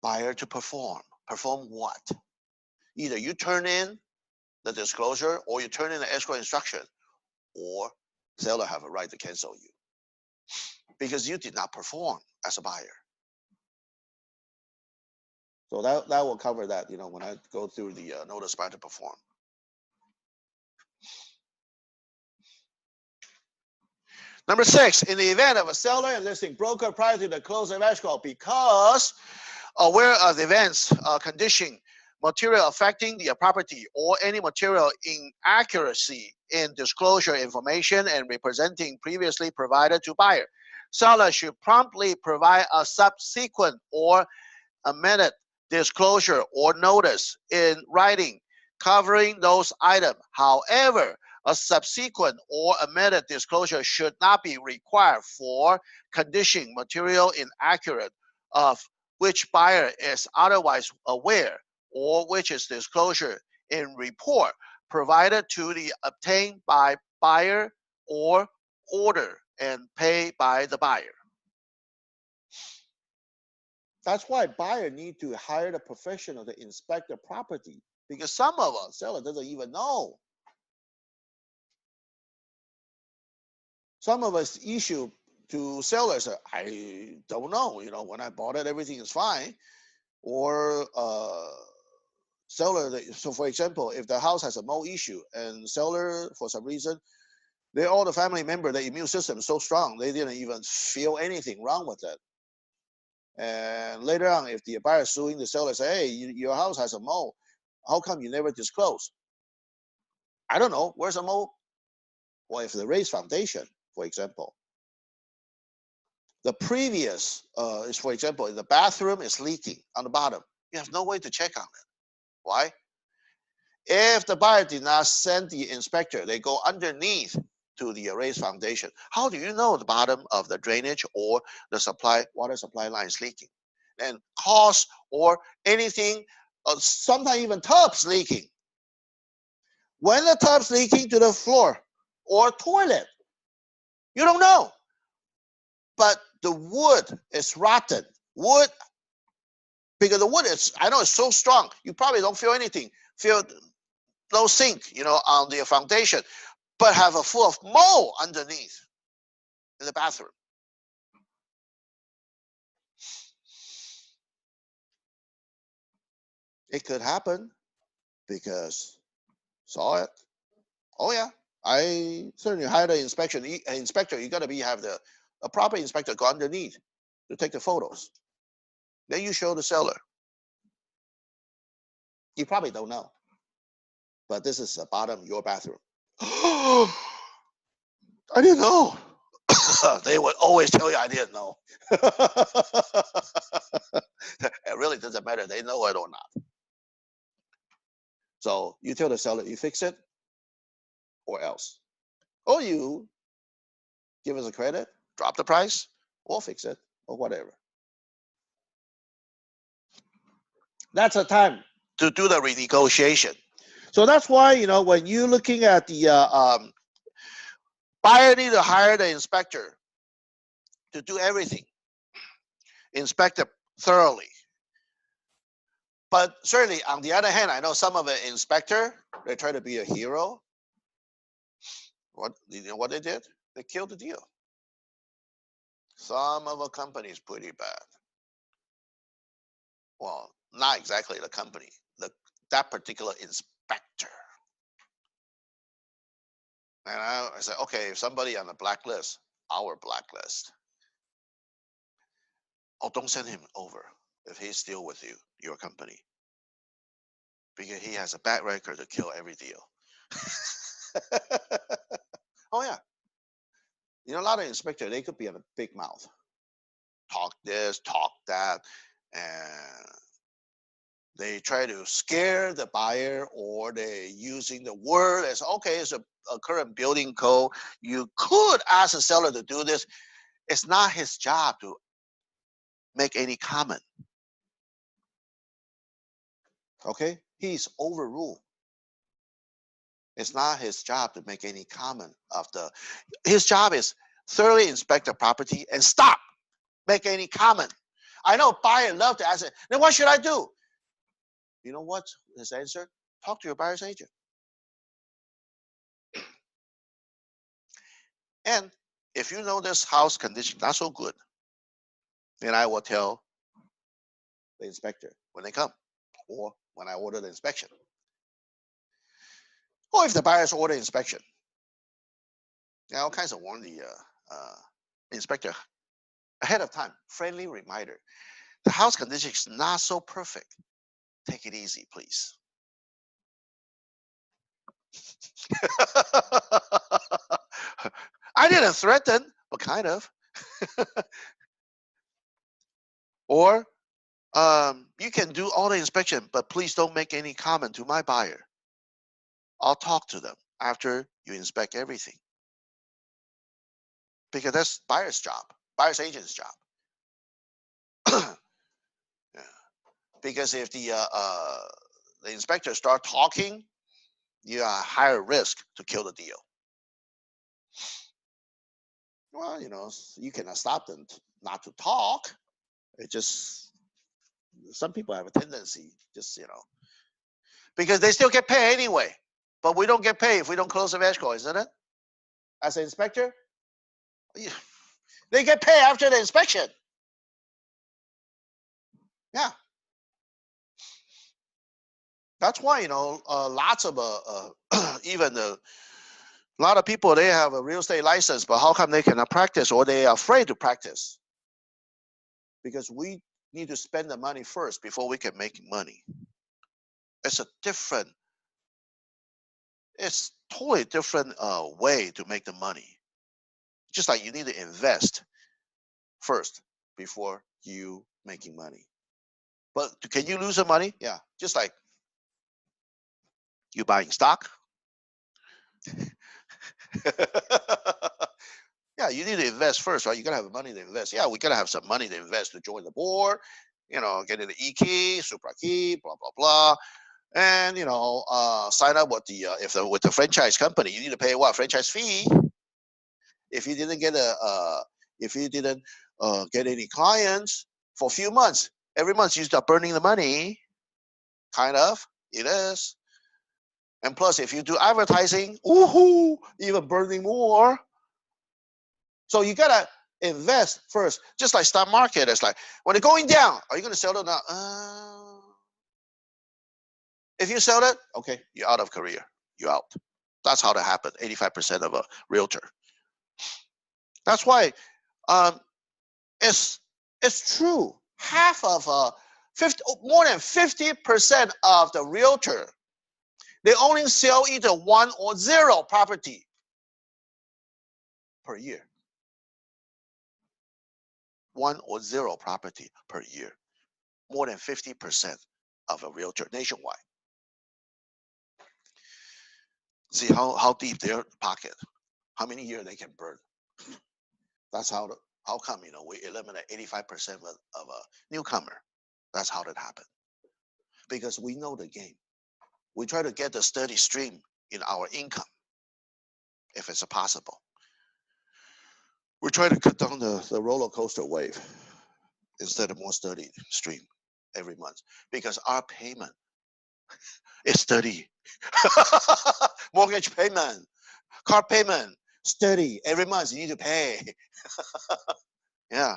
Buyer to perform. Perform what? Either you turn in the disclosure, or you turn in the escrow instruction, or seller have a right to cancel you because you did not perform as a buyer. So that will cover that, when I go through the notice buyer to perform. Number 6, in the event of a seller enlisting broker prior to the close of escrow because aware of the events, condition, material affecting the property, or any material inaccuracy in disclosure information and representing previously provided to buyer, seller should promptly provide a subsequent or amended disclosure or notice in writing covering those items. However, a subsequent or amended disclosure should not be required for condition material inaccurate of which buyer is otherwise aware, or which is disclosure in report provided to the obtained by buyer or order and paid by the buyer. That's why buyer need to hire the professional to inspect the property, because some of us seller doesn't even know. Some of us issue to sellers, I don't know, when I bought it, everything is fine. Or seller, so for example, if the house has a mold issue and seller, for some reason, all the family member, the immune system is so strong, they didn't even feel anything wrong with it. And later on, if the buyer is suing the seller, say, hey, your house has a mold, how come you never disclose? I don't know, where's the mold? Well, if the raised foundation, for example, the previous is, for example, the bathroom is leaking on the bottom, you have no way to check on it. Why? If the buyer did not send the inspector, they go underneath to the raised foundation. How do you know the bottom of the drainage or the water supply line is leaking? And cause or anything, sometimes even tubs leaking. When the tub's leaking to the floor or toilet, you don't know. But the wood is rotten. Wood, because the wood is, I know it's so strong, you probably don't feel anything. Feel no sink, on the foundation, but have a full of mold underneath in the bathroom. It could happen because saw it. Oh yeah, I certainly hired an inspector. You got to have a proper inspector go underneath to take the photos. Then you show the seller. You probably don't know, but this is the bottom of your bathroom. I didn't know. They would always tell you I didn't know. It really doesn't matter. They know it or not. So you tell the seller, you fix it or else. Or you give us a credit, drop the price, we'll fix it or whatever. That's a time to do the renegotiation. So that's why, when you're looking at the buyer need to hire the inspector to do everything. Inspect it thoroughly. But certainly, on the other hand, I know some of the inspector, they try to be a hero. You know what they did? They killed the deal. Some of the companies pretty bad. Well, not exactly the company, that particular inspector. And I said, okay, if somebody on the blacklist, our blacklist, oh, don't send him over if he's still with you, your company, because he has a bad record to kill every deal. Oh yeah, a lot of inspectors, they could be in a big mouth, talk this, talk that, and they try to scare the buyer, or they're using the word as, okay, it's a current building code. You could ask the seller to do this. It's not his job to make any comment. Okay? He's overruled. It's not his job to make any comment of the. His job is thoroughly inspect the property and stop. Make any comment. I know buyer love to ask it. Then what should I do? You know what his answer? Talk to your buyer's agent. And if you know this house condition not so good, then I will tell the inspector when they come, or when I order the inspection, or if the buyers order inspection. Yeah, all kinds of warn the inspector ahead of time. Friendly reminder: the house condition is not so perfect. Take it easy, please. I didn't threaten, but kind of. Or you can do all the inspection, but please don't make any comment to my buyer. I'll talk to them after you inspect everything. Because that's buyer's job, buyer's agent's job. Yeah. Because if the inspector start talking, you are higher risk to kill the deal. Well, you cannot stop them not to talk. It just, some people have a tendency, just, because they still get paid anyway. But we don't get paid if we don't close the escrow, isn't it? As an inspector, they get paid after the inspection. Yeah. That's why, lots of even a lot of people, they have a real estate license, but how come they cannot practice, or they are afraid to practice? Because we need to spend the money first before we can make money. It's totally different way to make the money. Just like you need to invest first before you making money. But can you lose the money? Yeah, just like you buying stock. Yeah, you need to invest first, right? You gotta have money to invest. Yeah, we gotta have some money to invest to join the board, get in the E key, super key, blah blah blah, and sign up with with the franchise company. You need to pay what, franchise fee. If you didn't get get any clients for a few months, every month you start burning the money. Kind of, it is. And plus, if you do advertising, woohoo, even burning more. So you gotta invest first. Just like stock market, it's like when it's going down, are you gonna sell it now? If you sell it, okay, you're out of career. You're out. That's how that happened. 85% of a realtor. That's why it's true. Half of more than 50% of the realtor, they only sell either 1 or 0 property per year. 1 or 0 property per year. More than 50% of a realtor nationwide. See how deep their pocket, how many years they can burn. That's how come we eliminate 85% of a newcomer. That's how that happened. Because we know the game. We try to get the steady stream in our income, if it's possible. We try to cut down the roller coaster wave instead of more steady stream every month, because our payment is steady. Mortgage payment, car payment, steady every month. You need to pay. Yeah,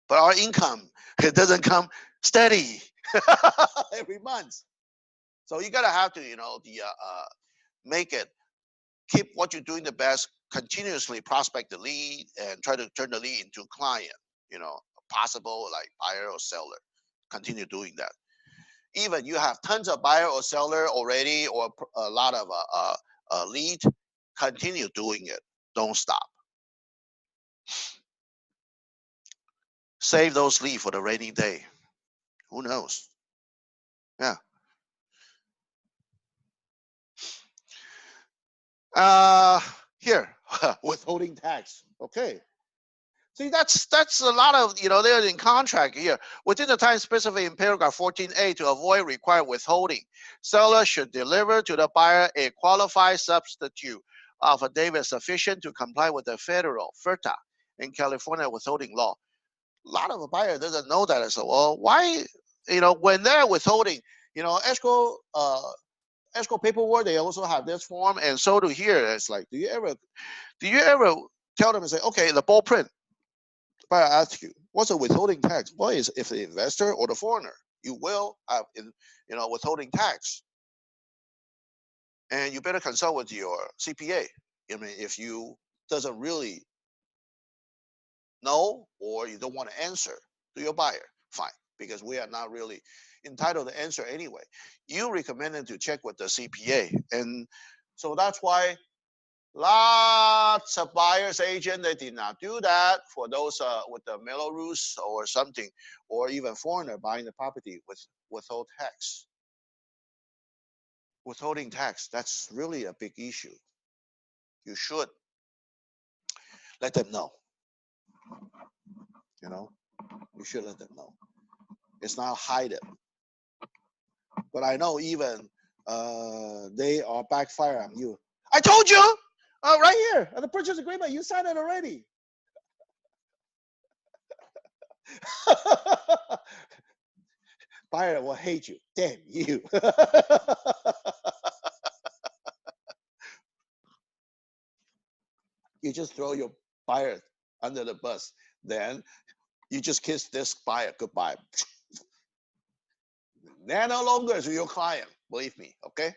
but our income, it doesn't come steady every month. So you gotta have to make it, keep what you're doing the best, continuously prospect the lead and try to turn the lead into a client, possible like buyer or seller. Continue doing that. Even you have tons of buyer or seller already, or a lot of lead, continue doing it. Don't stop. Save those leads for the rainy day. Who knows? Yeah. Here, withholding tax. Okay. See, that's a lot of, they're in contract here. Within the time specified in paragraph 14A to avoid required withholding, seller should deliver to the buyer a qualified substitute affidavit sufficient to comply with the federal FERTA in California withholding law. A lot of a buyer doesn't know that. I said, well, why, when they're withholding, escrow paperwork, they also have this form, and so do here. It's like, do you ever tell them and say, okay, the ball print? But I ask you, what's a withholding tax? What is if the investor or the foreigner? You will have withholding tax, and you better consult with your CPA. I mean, if you doesn't really know or you don't want to answer to your buyer, fine, because we are not really entitled to answer anyway. You recommended to check with the CPA, and so that's why lots of buyers agent, they did not do that for those with the Belarus or something, or even foreigner buying the property with withhold tax. Withholding tax, that's really a big issue. You should let them know. You should let them know. It's not hide it. But I know even they are backfire on you. I told you, right here, the purchase agreement, you signed it already. Buyer will hate you. Damn you. You just throw your buyer under the bus. Then you just kiss this buyer goodbye. They're no longer your client. Believe me, okay?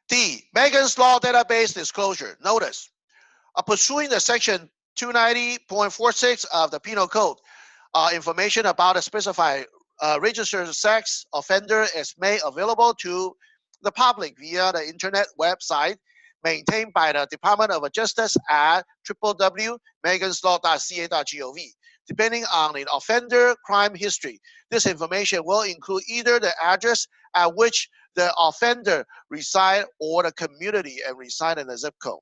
D. Megan's Law Database Disclosure. Notice, pursuing the section 290.46 of the Penal Code, information about a specified registered sex offender is made available to the public via the internet website maintained by the Department of Justice at www.meganslaw.ca.gov. Depending on the offender crime history, this information will include either the address at which the offender reside or the community and reside in the zip code,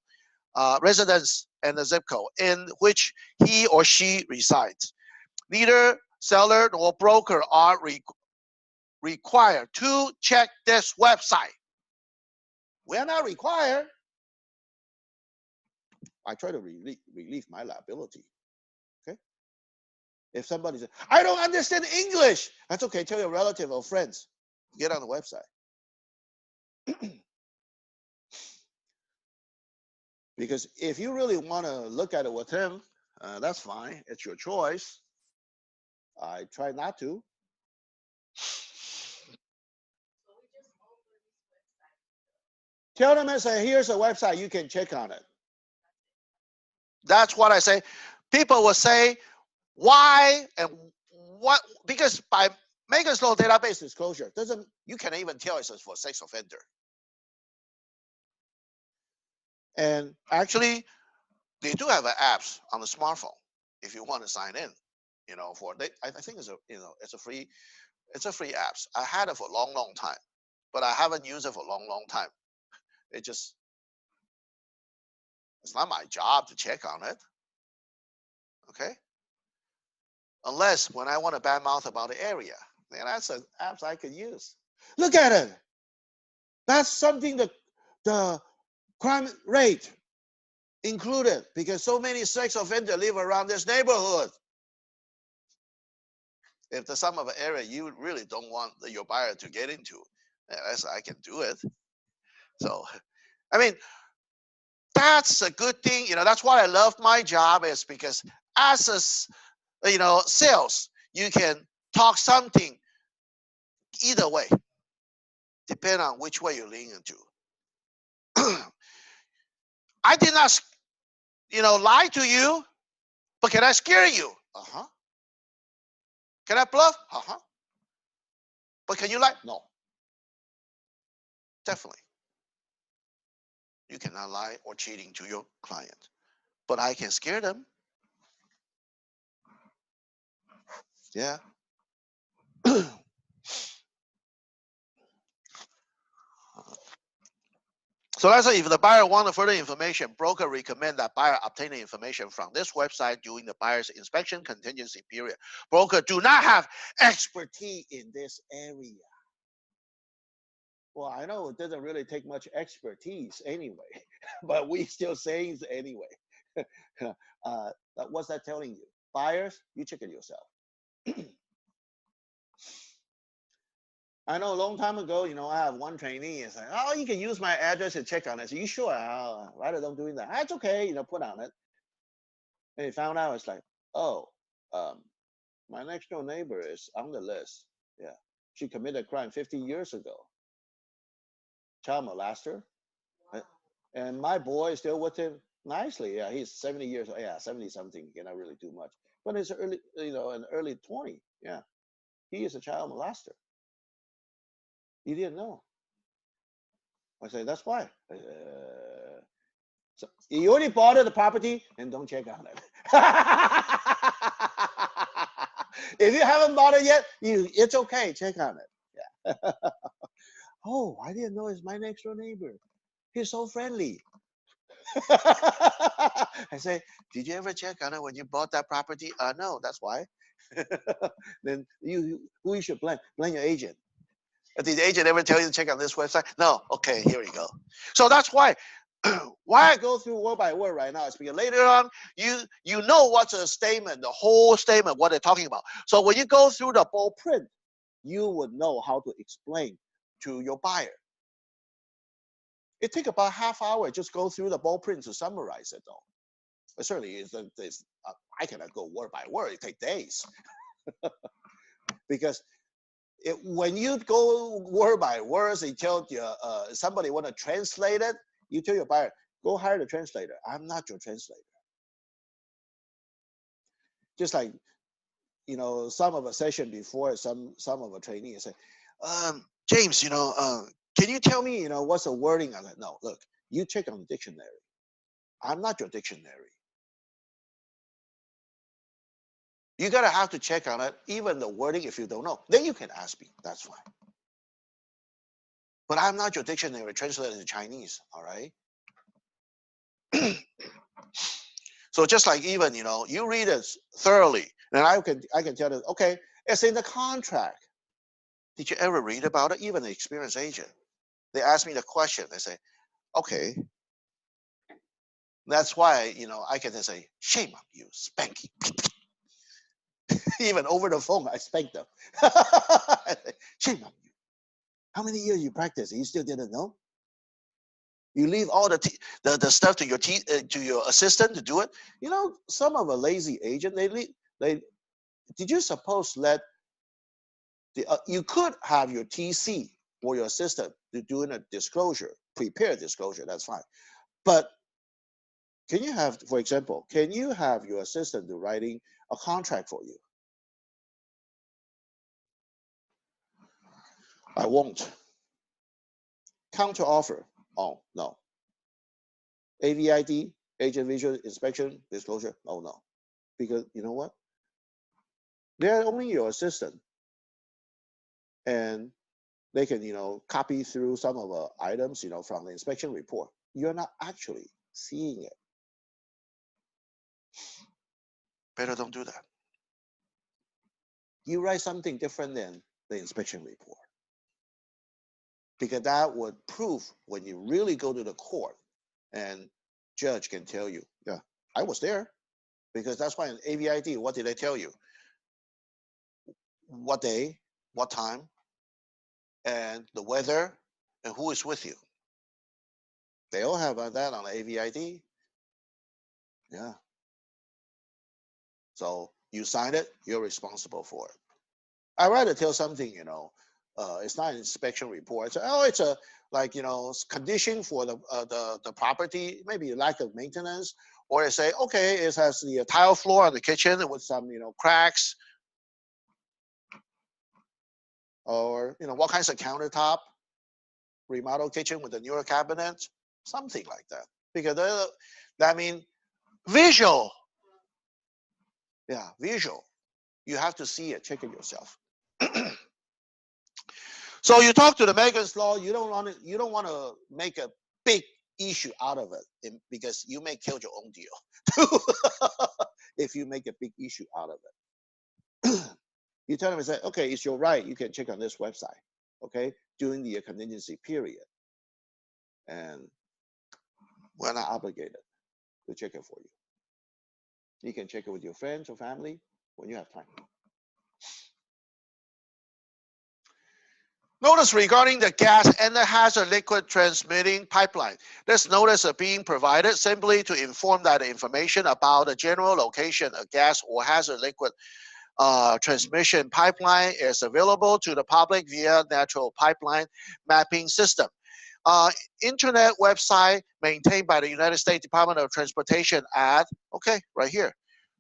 residence and the zip code in which he or she resides. Neither seller nor broker are required to check this website. We are not required. I try to relieve my liability. Okay. If somebody says, I don't understand English, that's okay. Tell your relative or friends. Get on the website. Because if you really want to look at it with him, that's fine. It's your choice. I try not to. Tell them and say, here's a website, you can check on it. That's what I say. People will say, why and what? Because by Megan's Law Database Disclosure, you can even tell it's for sex offender. And actually, they do have apps on the smartphone if you want to sign in. I think it's a free apps. I had it for a long time, but I haven't used it for a long time. It's not my job to check on it. Okay. Unless when I want to badmouth about the area, then that's an apps I could use. Look at it. That's something that the crime rate included because so many sex offenders live around this neighborhood. If there's some of an area you really don't want your buyer to get into, I can do it. So, I mean, that's a good thing. That's why I love my job is because as a, sales, you can talk something either way, depending on which way you're leaning into. I did not, lie to you, but can I scare you? Uh-huh. Can I bluff? Uh-huh. But can you lie? No. Definitely. You cannot lie or cheating to your client. But I can scare them. Yeah. So let's say if the buyer wants further information, broker recommend that buyer obtain the information from this website during the buyer's inspection contingency period. Broker do not have expertise in this area. Well, I know it doesn't really take much expertise anyway, but we still saying it anyway. What's that telling you? Buyers, you check it yourself. I know a long time ago, I have one trainee and say, oh, you can use my address and check on it. So you sure? Rather than doing that, that's okay, put on it. And he found out, it's like, oh, my next door neighbor is on the list. Yeah, she committed a crime 50 years ago. Child molester. And my boy is still with him nicely. Yeah, he's 70 years old. Yeah, 70 something. He cannot really do much. But it's early, an early 20. Yeah, he is a child molester. You didn't know. I say, that's why. So you already bought the property and don't check on it. If you haven't bought it yet, it's okay. Check on it. Yeah. Oh, I didn't know it's my next door neighbor. He's so friendly. I say, did you ever check on it when you bought that property? No, that's why. Then who you should blame? Blame your agent. Did the agent ever tell you to check on this website? No. Okay, here we go. So that's why I go through word by word right now is because later on you know what's a statement, the whole statement, what they're talking about. So when you go through the bold print, you would know how to explain to your buyer. It takes about half hour just go through the bold print to summarize it, though. But certainly, I cannot go word by word. It takes days. Because when you go word by word, they tell you, somebody want to translate it, you tell your buyer, go hire the translator. I'm not your translator. Just like, some of a session before, some of a trainee say, James, can you tell me, what's the wording on it? No, look, you check on the dictionary. I'm not your dictionary. You gotta have to check on it, even the wording if you don't know. Then you can ask me, that's fine. But I'm not your dictionary translated into Chinese, all right? So just like even, you read it thoroughly, and I can tell you, okay, it's in the contract. Did you ever read about it? Even the experienced agent. They ask me the question, they say, okay. That's why, I can just say, shame on you, spanky. Even over the phone, I spank them. Shame on you. How many years you practice and you still didn't know? You leave all the stuff to your assistant to do it. Some of a lazy agent, did you suppose let you could have your TC or your assistant to doing a disclosure, prepare disclosure, that's fine. But can you have, for example, can you have your assistant do writing a contract for you? I won't. Counter offer. Oh, no. AVID, agent visual inspection, disclosure. Oh, no. Because you know what? They're only your assistant. And they can, copy through some of the items, from the inspection report. You're not actually seeing it. Better don't do that. You write something different than the inspection report. Because that would prove when you really go to the court and judge can tell you, yeah, I was there. Because that's why in AVID, what did they tell you? What day, what time, and the weather, and who is with you. They all have that on the AVID. Yeah. So you sign it, you're responsible for it. I'd rather tell something, it's not an inspection report. It's a condition for the property, maybe lack of maintenance, or they say, okay, it has the tile floor on the kitchen with some, cracks, or what kinds of countertop, remodel kitchen with a newer cabinet, something like that. Because that means visual. Yeah, visual. You have to see it, check it yourself. So you talk to the Megan's Law. You don't want to make a big issue out of it because you may kill your own deal if you make a big issue out of it. You tell them and say, okay, it's your right. You can check on this website, okay, during the contingency period. And we're not obligated to check it for you. You can check it with your friends or family when you have time. Notice regarding the gas and the hazard liquid transmitting pipeline. This notice is being provided simply to inform that the information about the general location of gas or hazard liquid transmission pipeline is available to the public via natural pipeline mapping system. Internet website maintained by the United States Department of Transportation at, okay, right here,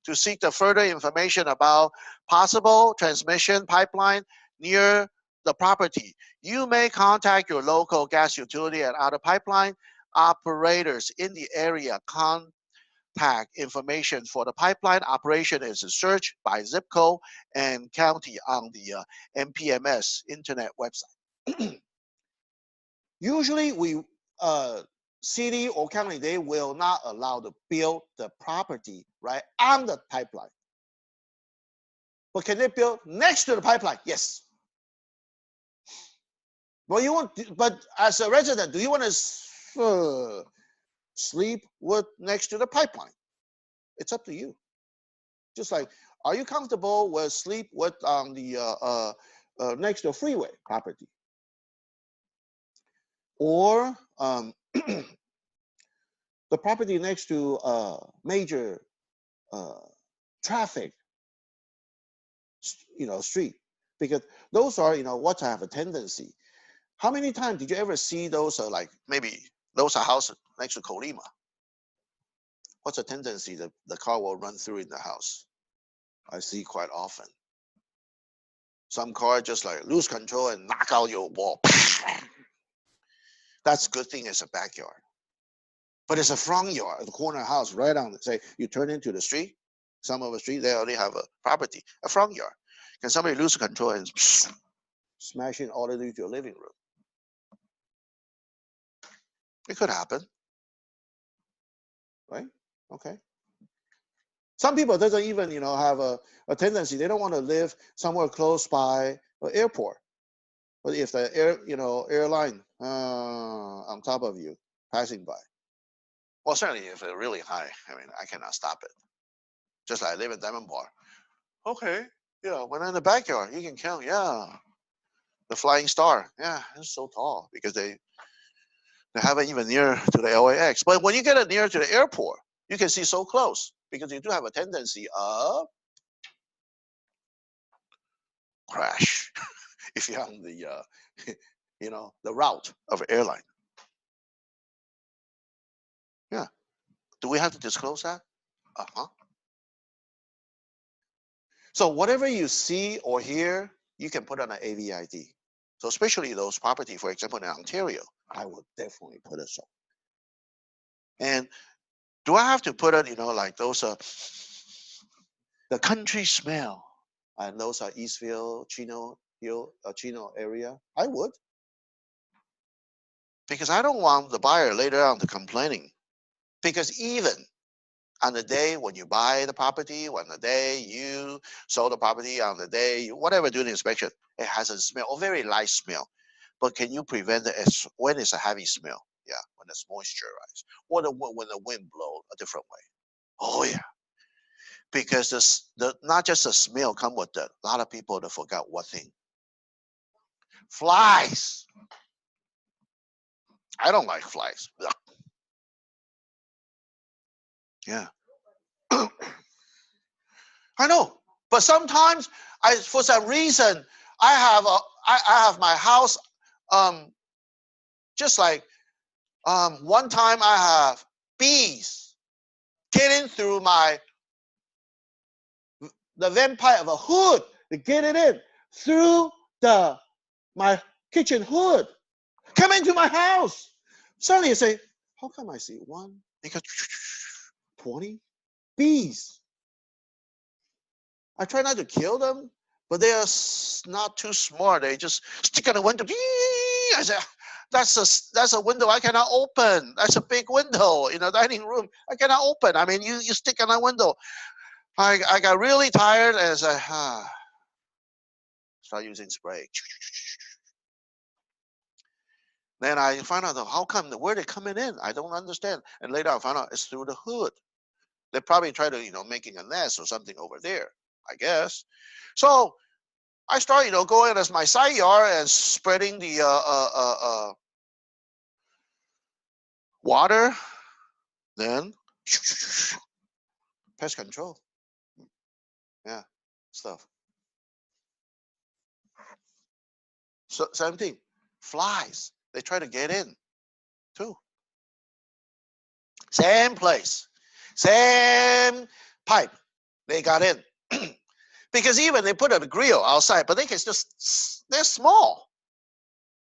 to seek the further information about possible transmission pipeline near the property. You may contact your local gas utility and other pipeline operators in the area. Contact information for the pipeline operation is searched by zip code and county on the NPMS internet website. Usually we city or county, they will not allow to build the property right on the pipeline. But can they build next to the pipeline? Yes. But you want, but as a resident, do you want to sleep next to the pipeline? It's up to you. Just like, are you comfortable with sleep on the next to a freeway property? Or the property next to major traffic, street, because those are, what have a tendency. How many times did you ever see those like maybe those are houses next to Colima? What's a tendency that the car will run through in the house? I see quite often. Some car just like lose control and knock out your wall. That's a good thing. It's a backyard. But it's a front yard, the corner house right on, say, you turn into the street, some of the street, they already have a property, a front yard. Can somebody lose control and smash in all the way to your living room? It could happen. Right? Okay. Some people doesn't even, have a tendency. They don't want to live somewhere close by an airport. But if the airline on top of you passing by, well, certainly if they're really high, I mean, I cannot stop it. Just like I live in Diamond Bar. Okay, when in the backyard, you can count. Yeah, the flying star. Yeah, it's so tall because they have it even near to the LAX. But when you get it near to the airport, you can see so close because you do have a tendency of crash if you're on the the route of an airline. Yeah. Do we have to disclose that? Uh-huh. So whatever you see or hear, you can put on an AVID. So especially those property, for example, in Ontario, I would definitely put it so. And do I have to put it, like those the country smell, and those are Eastville, Chino Hill, Chino area? I would. Because I don't want the buyer later on to complaining. Because even on the day when you buy the property, when the day you sold the property, on the day whatever do the inspection, it has a smell, or very light smell. But can you prevent it when it's a heavy smell? Yeah, when it's moisturized, or when the wind blows a different way. Oh yeah, because not just the smell come with it. A lot of people that forgot what thing. Flies. I don't like flies. Ugh. Yeah. I know, but sometimes for some reason, I have my house, just like one time I have bees getting through the vampire of a hood to get it in through my kitchen hood, come into my house. Suddenly you say, how come I see one? Because 20 bees. I try not to kill them, but they are not too smart. They just stick on the window. I say, That's a window I cannot open. That's a big window in a dining room. I cannot open. I mean, you stick on that window. I got really tired and I start using spray. Then I find out how come where they coming in. I don't understand. And later I found out it's through the hood. They probably try to making a nest or something over there, I guess. So I start going as my side yard and spreading the water. Then pest control. Yeah, stuff. So same thing. Flies. They try to get in too. Same place. Same pipe. They got in. Because even they put a grill outside, but they can just, they're small.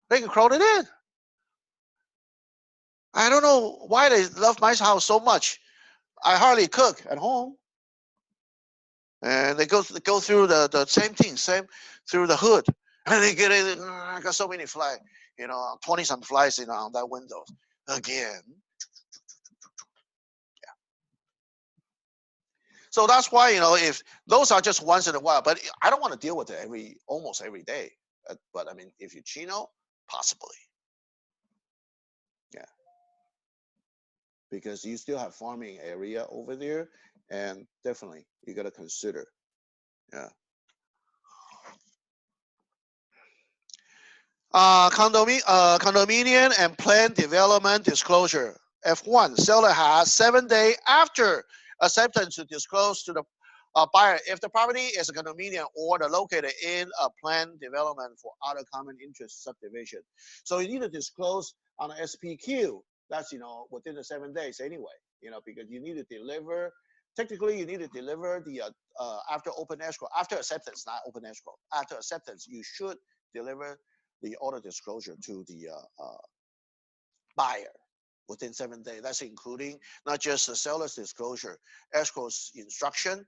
They can crawl it in. I don't know why they love my house so much. I hardly cook at home. And they go through the same thing, same through the hood. And they get in. I got so many flies, 20 some flies on that window. Again. Yeah. So that's why, if those are just once in a while, but I don't want to deal with it almost every day. But I mean, if you chino, possibly. Yeah. Because you still have farming area over there, and definitely you got to consider. Yeah. Condominium and plan development disclosure. F1, seller has 7 days after acceptance to disclose to the buyer if the property is a condominium or located in a planned development for other common interest subdivision. So you need to disclose on the SPQ. That's within the 7 days anyway. Because you need to deliver. Technically, you need to deliver the after open escrow, after acceptance, not open escrow. After acceptance, you should deliver the order disclosure to the buyer within 7 days. That's including not just the seller's disclosure, escrow's instruction,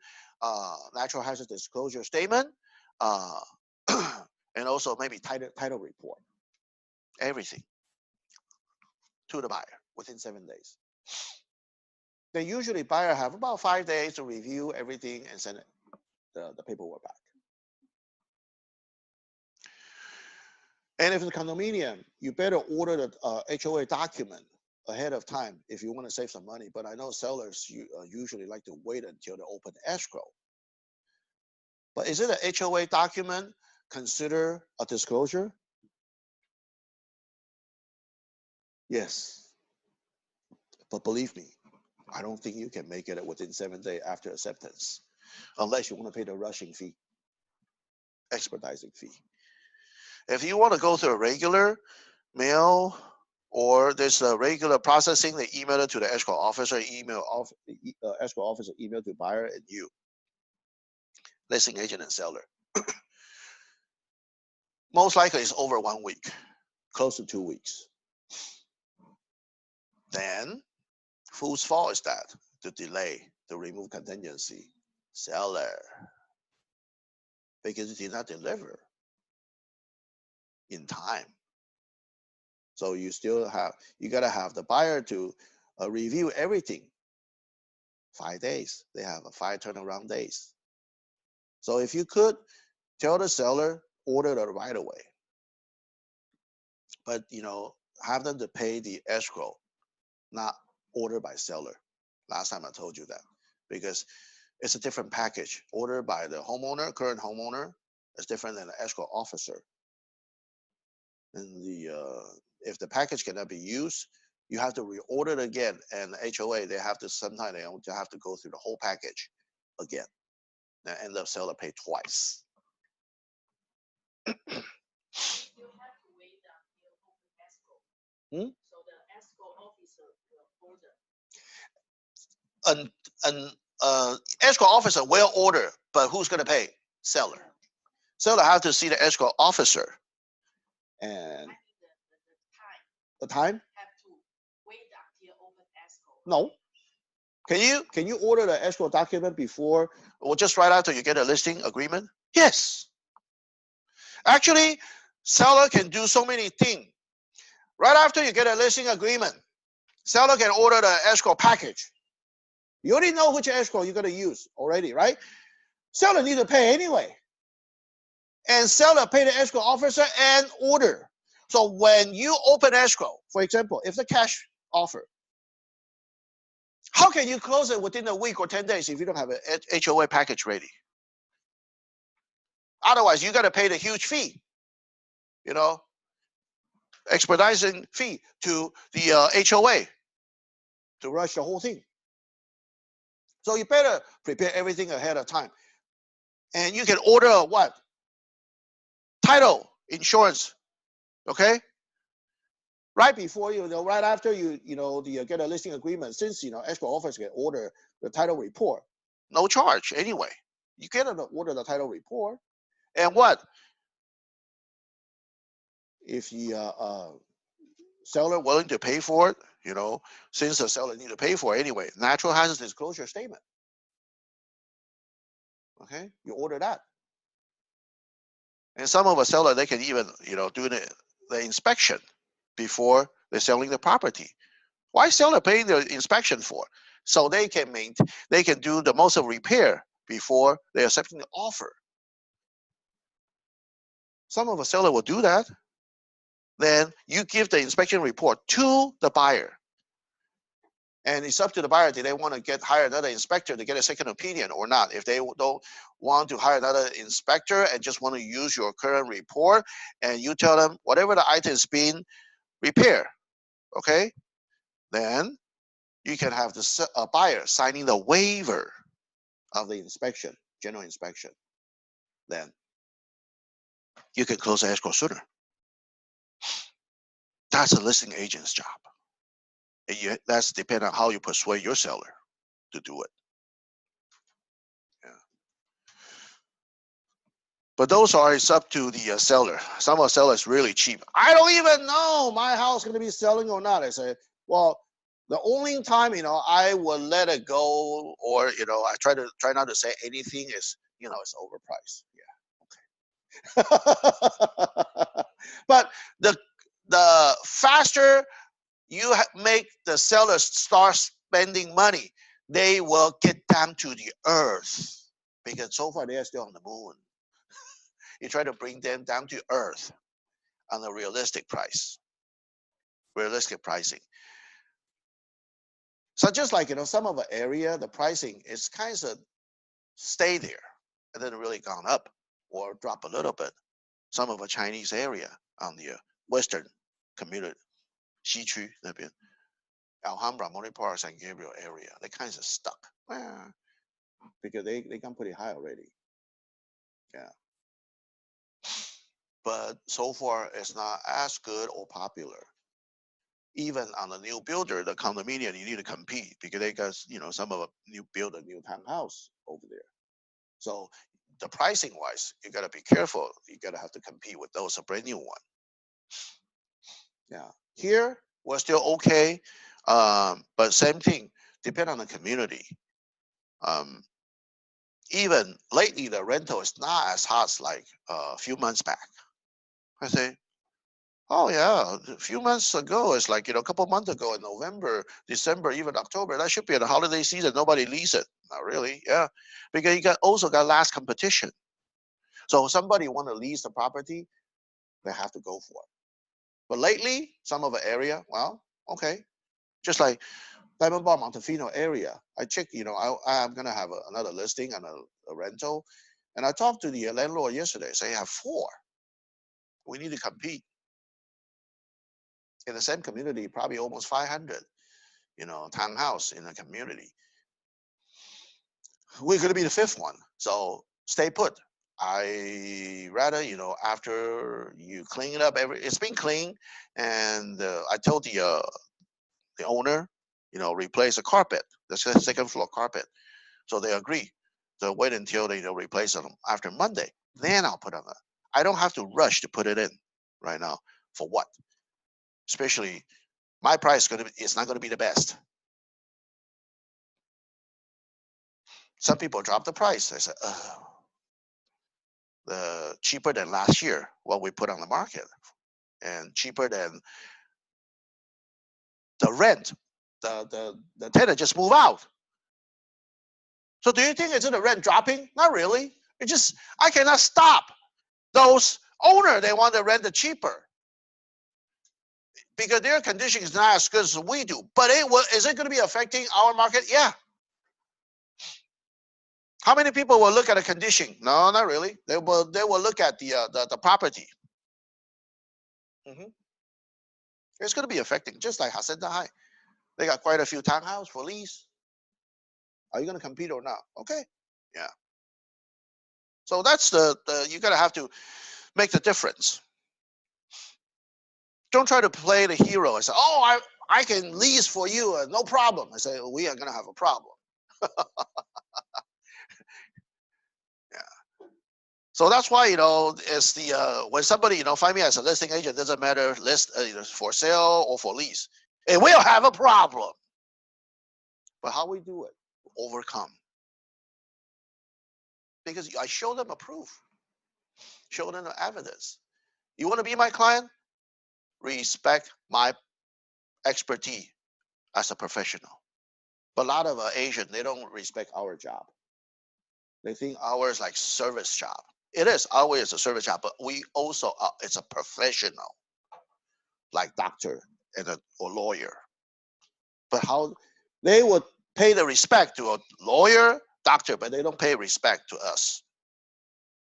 natural hazard disclosure statement, and also maybe title report. Everything to the buyer within 7 days. Then usually buyer have about 5 days to review everything and send the paperwork back. And if it's a condominium, you better order the HOA document ahead of time if you want to save some money. But I know sellers usually like to wait until the open escrow. But is it an HOA document consider a disclosure? Yes. But believe me, I don't think you can make it within 7 days after acceptance, unless you want to pay the rushing fee, expediting fee. If you want to go through a regular mail or there's a regular processing, they email it to the escrow officer, escrow officer email to buyer and you, listing agent and seller. Most likely it's over 1 week, close to 2 weeks. Then whose fault is that? The delay, the remove contingency, seller, because it did not deliver in time. So you gotta have the buyer to review everything. 5 days, they have 5 turnaround days. So if you could tell the seller, order it right away. But have them to pay the escrow, not ordered by seller. Last time I told you that, because it's a different package. Ordered by the homeowner, current homeowner, is different than the escrow officer. And if the package cannot be used, you have to reorder it again. And the HOA, sometimes they have to go through the whole package again. And end up seller pay twice. You have to wait until open escrow. So the escrow officer will order. An escrow officer will order, but who's going to pay? Seller. Seller have to see the escrow officer. And the time? Have to wait until open escrow. No. Can you order the escrow document before or just right after you get a listing agreement? Yes. Actually, seller can do so many things. Right after you get a listing agreement, seller can order the escrow package. You already know which escrow you're going to use already, right? Seller need to pay anyway. And seller pay the escrow officer and order. So when you open escrow, for example, if the cash offer, how can you close it within a week or 10 days if you don't have an HOA package ready? Otherwise, you got to pay the huge fee, expediting fee to the HOA to rush the whole thing. So you better prepare everything ahead of time. And you can order what? Title insurance, okay? Right before right after you get a listing agreement, since escrow officer can order the title report, no charge anyway. You can order the title report, and what if the seller willing to pay for it? Since the seller need to pay for it anyway, natural hazard disclosure statement. Okay, you order that, and some of the seller they can even do the inspection before they're selling the property. Why seller paying the inspection for? So they can do the most of repair before they're accepting the offer. Some of the seller will do that. Then you give the inspection report to the buyer. And it's up to the buyer, do they want to hire another inspector to get a second opinion or not? If they don't want to hire another inspector and just want to use your current report, and you tell them whatever the item is being repaired, okay? Then you can have the buyer signing the waiver of the inspection, general inspection. Then you can close the escrow sooner. That's a listing agent's job. And that's depending on how you persuade your seller to do it. Yeah. But those are it's up to the seller. Some of the sellers really cheap. I don't even know my house going to be selling or not. I say, well, the only time I will let it go, or I try not to say anything is it's overpriced. Yeah. Okay. But the faster you make the sellers start spending money, they will get down to the earth, because so far they are still on the moon. You try to bring them down to earth on a realistic pricing. So just like some of the area, the pricing is kind of stay there and then really gone up or drop a little bit. Some of the Chinese area on the western community, 西区那边 Alhambra, Monterey Park, San Gabriel area, they kind of stuck because they come pretty high already. Yeah. But so far, it's not as good or popular. Even on the new builder, the condominium, you need to compete because they got, some of them build a new townhouse over there. So the pricing wise, you got to be careful. You got to have to compete with those, a brand new one. Yeah. Here, we're still okay. But same thing, depend on the community. Even lately, the rental is not as hot like a few months back. I say, oh yeah, a few months ago, it's like, a couple months ago in November, December, even October, that should be in the holiday season. Nobody lease it. Not really, yeah. Because you also got last competition. So if somebody want to lease the property, they have to go for it. But lately, some of the area, well, okay. Just like Diamond Bar, Montefino area, I check, I'm going to have another listing and a rental. And I talked to the landlord yesterday, say, I have 4. We need to compete. In the same community, probably almost 500, townhouse in the community. We're going to be the 5th one. So stay put. I rather, after you clean it up, it's been clean. And I told the owner, replace the carpet, the second floor carpet. So they agree. So wait until they replace them after Monday. Then I'll put on it. I don't have to rush to put it in right now. For what? Especially my price it's not going to be the best. Some people drop the price. They say, the cheaper than last year what we put on the market, and cheaper than the rent, the tenant just move out. So do you think it's the rent dropping? Not really. It just, I cannot stop those owner. They want to rent it cheaper because their condition is not as good as we do. But is it going to be affecting our market? Yeah. How many people will look at the condition? No, not really. They will look at the property. It's going to be affecting, just like Hacienda High. They got quite a few townhouses for lease. Are you going to compete or not? Okay, yeah. So that's you gotta have to make the difference. Don't try to play the hero and say, "Oh, I can lease for you, no problem." I say, "We are gonna have a problem." Yeah. So that's why it's the when somebody find me as a listing agent, doesn't matter list for sale or for lease, it will have a problem. But how we do it, overcome. Because I show them a proof, show them the evidence. You want to be my client? Respect my expertise as a professional. But a lot of Asians, they don't respect our job. They think ours like service job. It is, ours is a service job, but we also it's a professional, like doctor or lawyer. But how they would pay the respect to a lawyer, doctor, but they don't pay respect to us.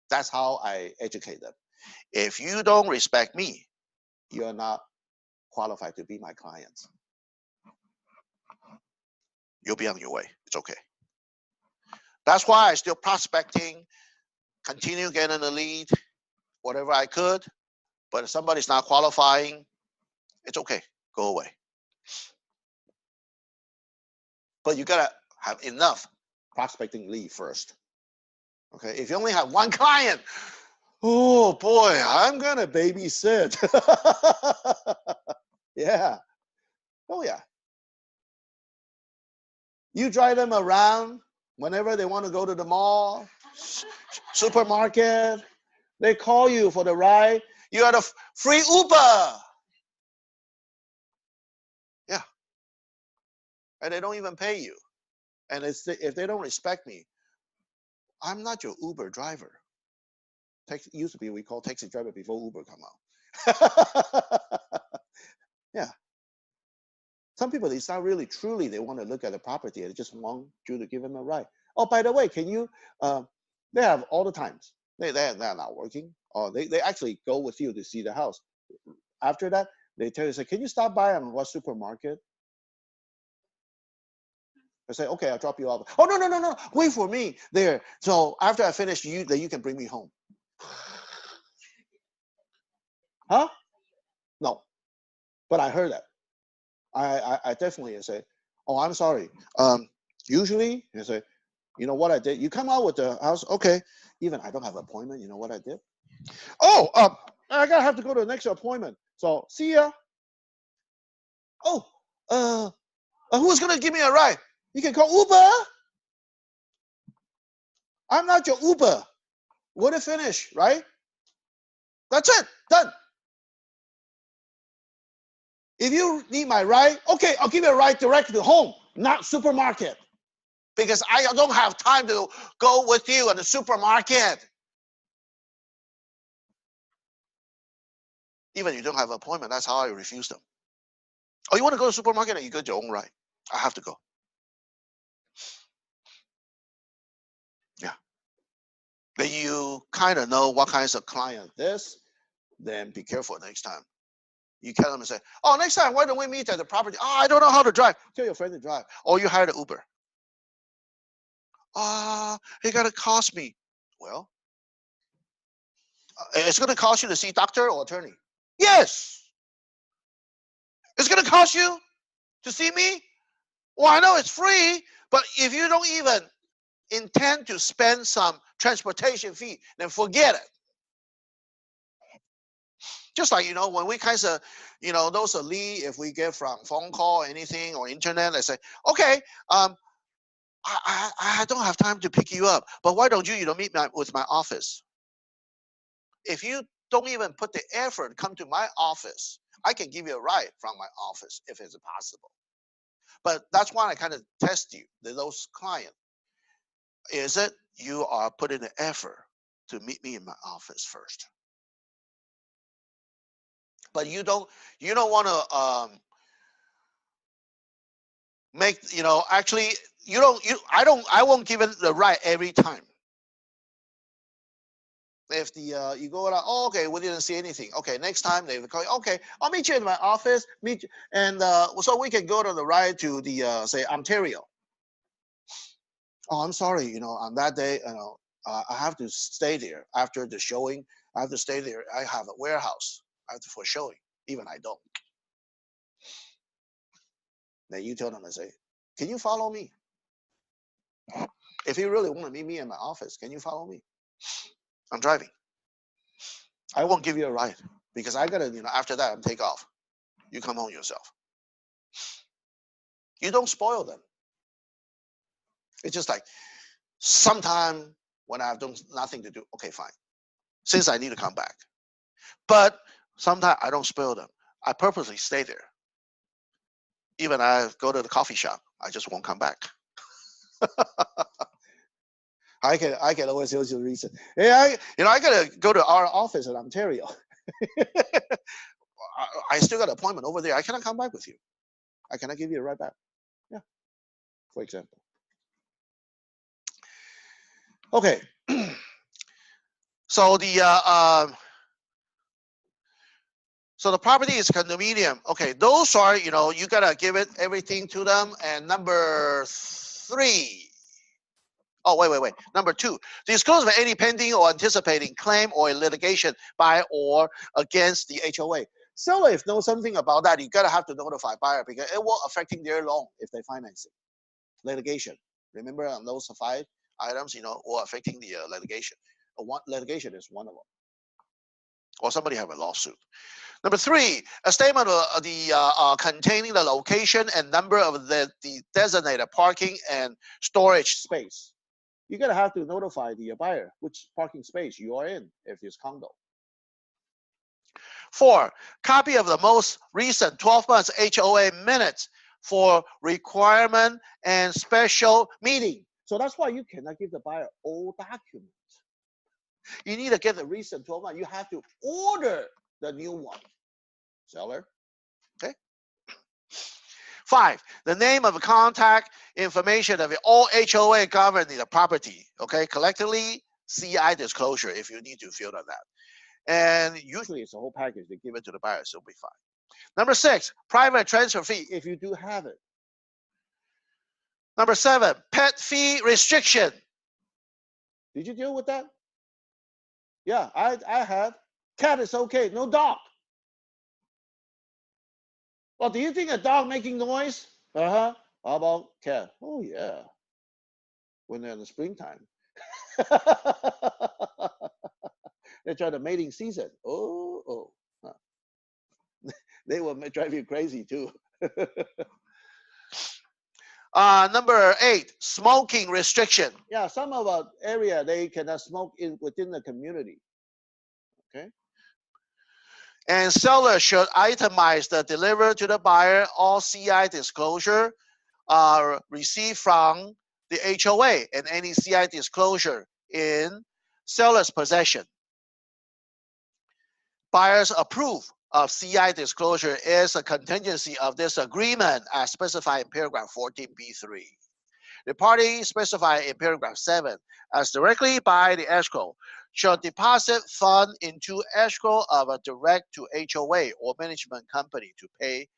That's how I educate them. If you don't respect me, you're not qualified to be my clients. You'll be on your way. It's okay. That's why I still prospecting, continue getting the lead, whatever I could. But if somebody's not qualifying, it's okay. Go away. But you gotta have enough prospecting lead first. Okay. If you only have one client, oh boy, I'm gonna babysit. Yeah. Oh yeah. You drive them around whenever they want to go to the mall, supermarket. They call you for the ride. You got a free Uber. Yeah. And they don't even pay you. And if they don't respect me, I'm not your Uber driver. Used to be we call taxi driver before Uber come out. Yeah. Some people, it's not really truly they want to look at the property. They just want you to give them a ride. Oh, by the way, can you? They have all the times. They're not working. Or they actually go with you to see the house. After that, they tell you, say, can you stop by and what supermarket? I say, okay, I'll drop you off. Oh, no, wait for me there. So after I finish, then you can bring me home. Huh? No, but I heard that. I definitely say, oh, I'm sorry. Usually, you say, you know what I did? You come out with the house, okay. Even I don't have an appointment. You know what I did? Oh, I gotta have to go to the next appointment. So see ya. Oh, who's gonna give me a ride? You can call Uber. I'm not your Uber. Would it finish, right? That's it. Done. If you need my ride, okay, I'll give you a ride directly to home, not supermarket. Because I don't have time to go with you at the supermarket. Even if you don't have an appointment, that's how I refuse them. Oh, you want to go to the supermarket? You go to your own ride. I have to go. Yeah. Then you kind of know what kinds of client this, then be careful next time. You tell them and say, oh, next time, why don't we meet at the property? Oh, I don't know how to drive. Tell your friend to drive. Or you hire the Uber. It got to cost me. Well, it's going to cost you to see doctor or attorney. Yes. It's going to cost you to see me. Well, I know it's free, but if you don't even intend to spend some transportation fee, then forget it. Just like, when we kind of, those are lead, if we get from phone call or anything or internet, they say, okay, I don't have time to pick you up, but why don't you meet with my office? If you don't even put the effort, come to my office, I can give you a ride from my office if it's possible. But that's why I kind of test you, those clients. Is it you are putting the effort to meet me in my office first? But you don't want to make actually I won't give it the right every time. If the you go out, oh, okay, we didn't see anything. Okay, next time they will call you. Okay, I'll meet you in my office. Meet you, and so we can go to the ride to the say Ontario. Oh, I'm sorry, on that day, I have to stay there after the showing. I have to stay there. I have a warehouse. I have to for showing. Even I don't. Then you tell them, I say, can you follow me? If you really want to meet me in my office, can you follow me? I'm driving. I won't give you a ride because I gotta, after that, I'm take off. You come home yourself. You don't spoil them. It's just like sometime when I have nothing to do, okay, fine. Since I need to come back. But sometimes I don't spoil them. I purposely stay there. Even I go to the coffee shop, I just won't come back. I can always use the reason. Yeah, I gotta go to our office in Ontario. I still got an appointment over there. I cannot come back with you. I cannot give you a ride back. Yeah, for example. Okay. So the property is condominium. Okay, those are you gotta give it everything to them. And number 3. Oh, wait. Number 2, disclose of any pending or anticipating claim or litigation by or against the HOA. Seller, if know something about that, you gotta have to notify buyer because it will affecting their loan if they finance it. Litigation. Remember on those 5 items, or affecting the litigation. Litigation is one of them. Or somebody have a lawsuit. Number 3, a statement of the containing the location and number of the designated parking and storage space. You're gonna have to notify the buyer which parking space you are in if it's condo. 4, copy of the most recent 12 months HOA minutes for requirement and special meeting. So that's why you cannot give the buyer old documents. You need to get the recent 12 months. You have to order the new one. Seller. Okay. 5, the name of the contact information of all HOA governing the property. Okay, collectively CI disclosure if you need to fill on that. And usually it's a whole package. They give it to the buyer, so it'll be fine. Number 6, private transfer fee if you do have it. Number 7, pet fee restriction. Did you deal with that? Yeah, I had. Cat is okay, no dog. Well, do you think a dog making noise? How about cat? Oh yeah. When they're in the springtime. They try the mating season. Oh. They will drive you crazy too. Number 8, smoking restriction. Yeah, some of our area they cannot smoke within the community. Okay. And seller should itemize the deliver to the buyer all CI disclosure received from the HOA and any CI disclosure in seller's possession. Buyer's approve of CI disclosure is a contingency of this agreement as specified in paragraph 14b3. The party specified in paragraph 7 as directly by the escrow shall deposit fund into escrow of a direct to HOA or management company to pay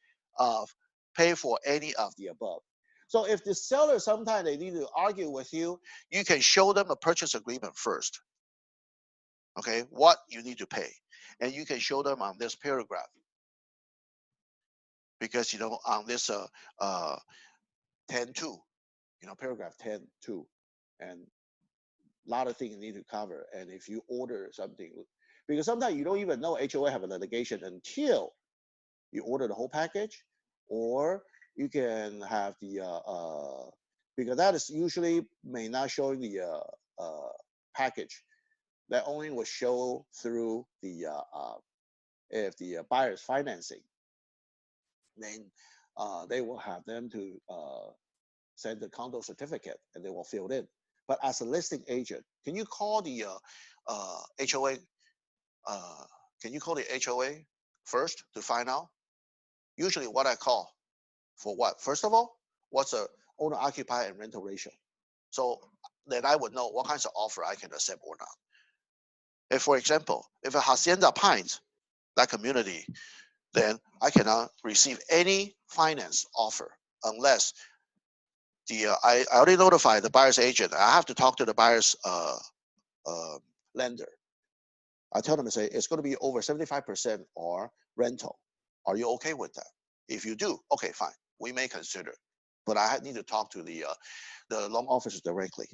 for any of the above. So if the seller sometimes they need to argue with you, you can show them a purchase agreement first. Okay, what you need to pay. And you can show them on this paragraph. Because on this 10.2, paragraph 10.2, and a lot of things you need to cover. And if you order something, because sometimes you don't even know HOA have a litigation until you order the whole package, or you can have the because that is usually may not showing the package. That only will show through the if the buyer is financing. then they will have them to send the condo certificate and they will fill it in. But as a listing agent, can you call the HOA? Can you call the HOA first to find out? Usually, what I call for what? First of all, what's the owner occupier and rental ratio? So then I would know what kinds of offer I can accept or not. If, for example, if a Hacienda Pines, that community, then I cannot receive any finance offer unless I already notified the buyer's agent. I have to talk to the buyer's lender. I tell them, I say, it's going to be over 75% or rental. Are you okay with that? If you do, okay, fine. We may consider. But I need to talk to the loan officers directly.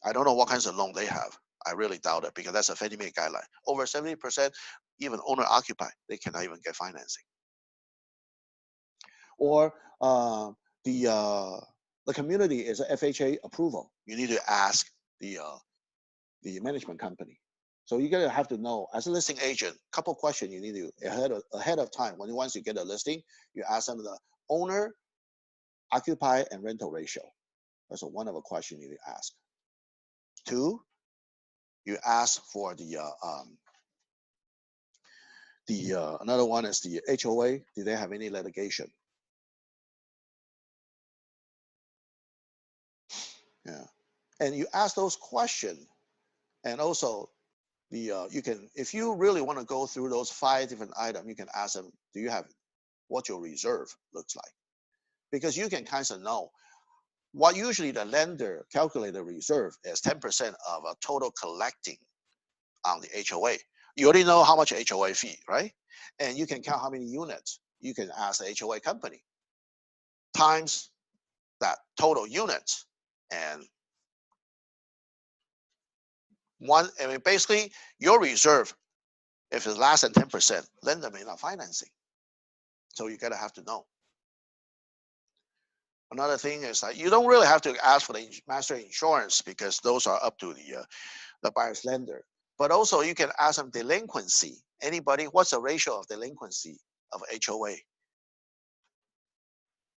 I don't know what kinds of loan they have. I really doubt it because that's a Fannie Mae guideline. Over 70%, even owner occupied, they cannot even get financing. Or the community is a FHA approval. You need to ask the management company. So you're gonna have to know as a listing agent. Couple questions you need to ahead of time. Once you get a listing, you ask them the owner, occupy, and rental ratio. That's one of the questions you need to ask. Two, you ask for the another one is the HOA. Do they have any litigation? Yeah, and you ask those questions, and also the you can, if you really want to go through those 5 different items, you can ask them, do you have what your reserve looks like? Because you can kind of know what usually the lender calculate the reserve is 10% of a total collecting on the HOA. You already know how much HOA fee, right? And you can count how many units. You can ask the HOA company times that total units and I mean, basically your reserve, if it's less than 10%, lender may not financing. So you gotta have to know. Another thing is that you don't really have to ask for the master insurance because those are up to the buyer's lender. But also you can ask them delinquency. Anybody, what's the ratio of delinquency of HOA?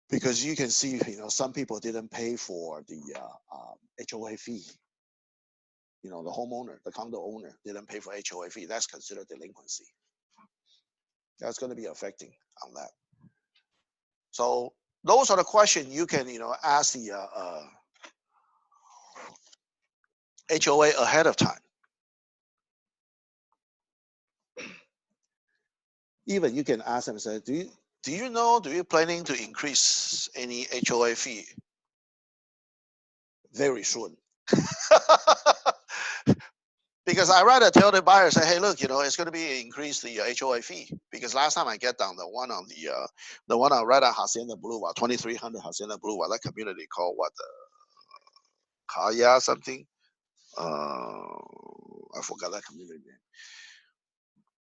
Because you can see, some people didn't pay for the HOA fee. The homeowner, the condo owner didn't pay for HOA fee. That's considered delinquency. That's going to be affecting on that. So those are the questions you can, ask the HOA ahead of time. Even you can ask them, say, do you planning to increase any HOA fee very soon? Because I rather tell the buyer, say, hey, look, it's going to be increase the HOA fee. Because last time I get down the one on the one on right on Hacienda Boulevard, 2300 Hacienda Boulevard, that community called what, Kaya something. I forgot that community name.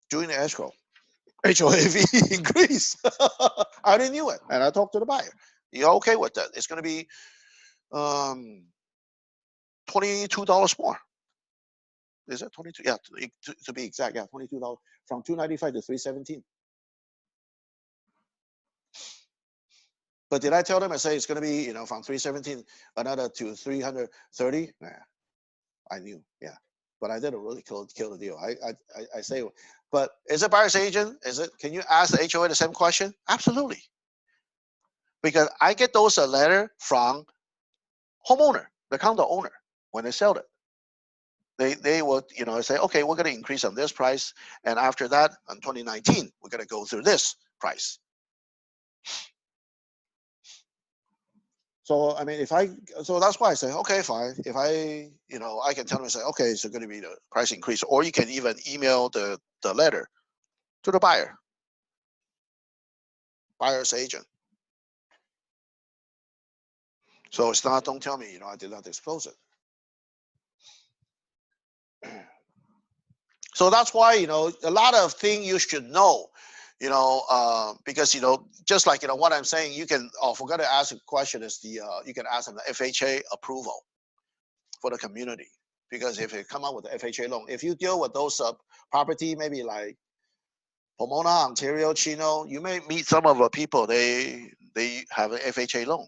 During the escrow, HOA fee increase. I already knew it, and I talked to the buyer. You're okay with that? It's going to be $22 more. Is it 22? Yeah, to be exact, yeah, $22 from $295 to $317. But did I tell them? I say it's going to be, from $317 another to $330. Nah, I knew, yeah. But I didn't really kill the deal. I say, but is it buyer's agent? Can you ask the HOA the same question? Absolutely. Because I get those a letter from homeowner, the condo owner, when they sell it. They will, say, okay, we're going to increase on this price. And after that, on 2019, we're going to go through this price. So, I mean, so that's why I say, okay, fine. If I can tell them, say, okay, it's going to be the price increase, or you can even email the letter to the buyer's agent. So it's not, don't tell me, I did not disclose it. So that's why, a lot of things you should know, because, just like, what I'm saying, you can, forgot to ask a question is you can ask them the FHA approval for the community. Because if you come up with the FHA loan, if you deal with those property, maybe like Pomona, Ontario, Chino, you may meet some of the people, they have an FHA loan.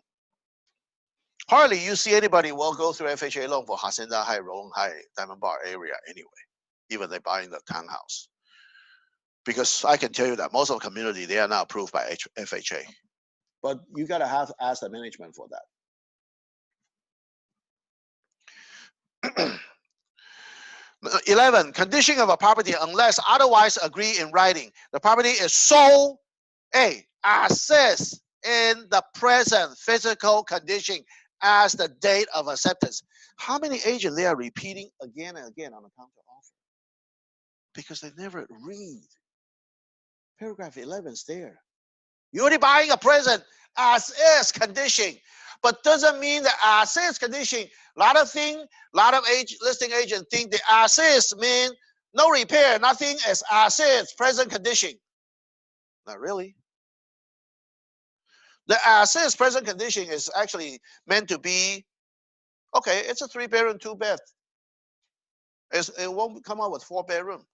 Hardly you see anybody will go through FHA loan for Hacienda High, Rolling High, Diamond Bar area anyway, even they buying the townhouse. Because I can tell you that most of the community, they are not approved by FHA. But you got to have ask the management for that. 11, condition of a property unless otherwise agreed in writing. The property is sold, A, assessed in the present physical condition as the date of acceptance. How many agents they are repeating again and again on the counter offer? Because they never read. Paragraph 11 is there. You're only buying a present as is condition, but doesn't mean the as is condition. A lot of listing agents think the as is mean no repair, nothing is as is, present condition. Not really. The as is present condition is actually meant to be, okay, it's a 3-bedroom, 2-bed. It won't come out with 4-bedroom,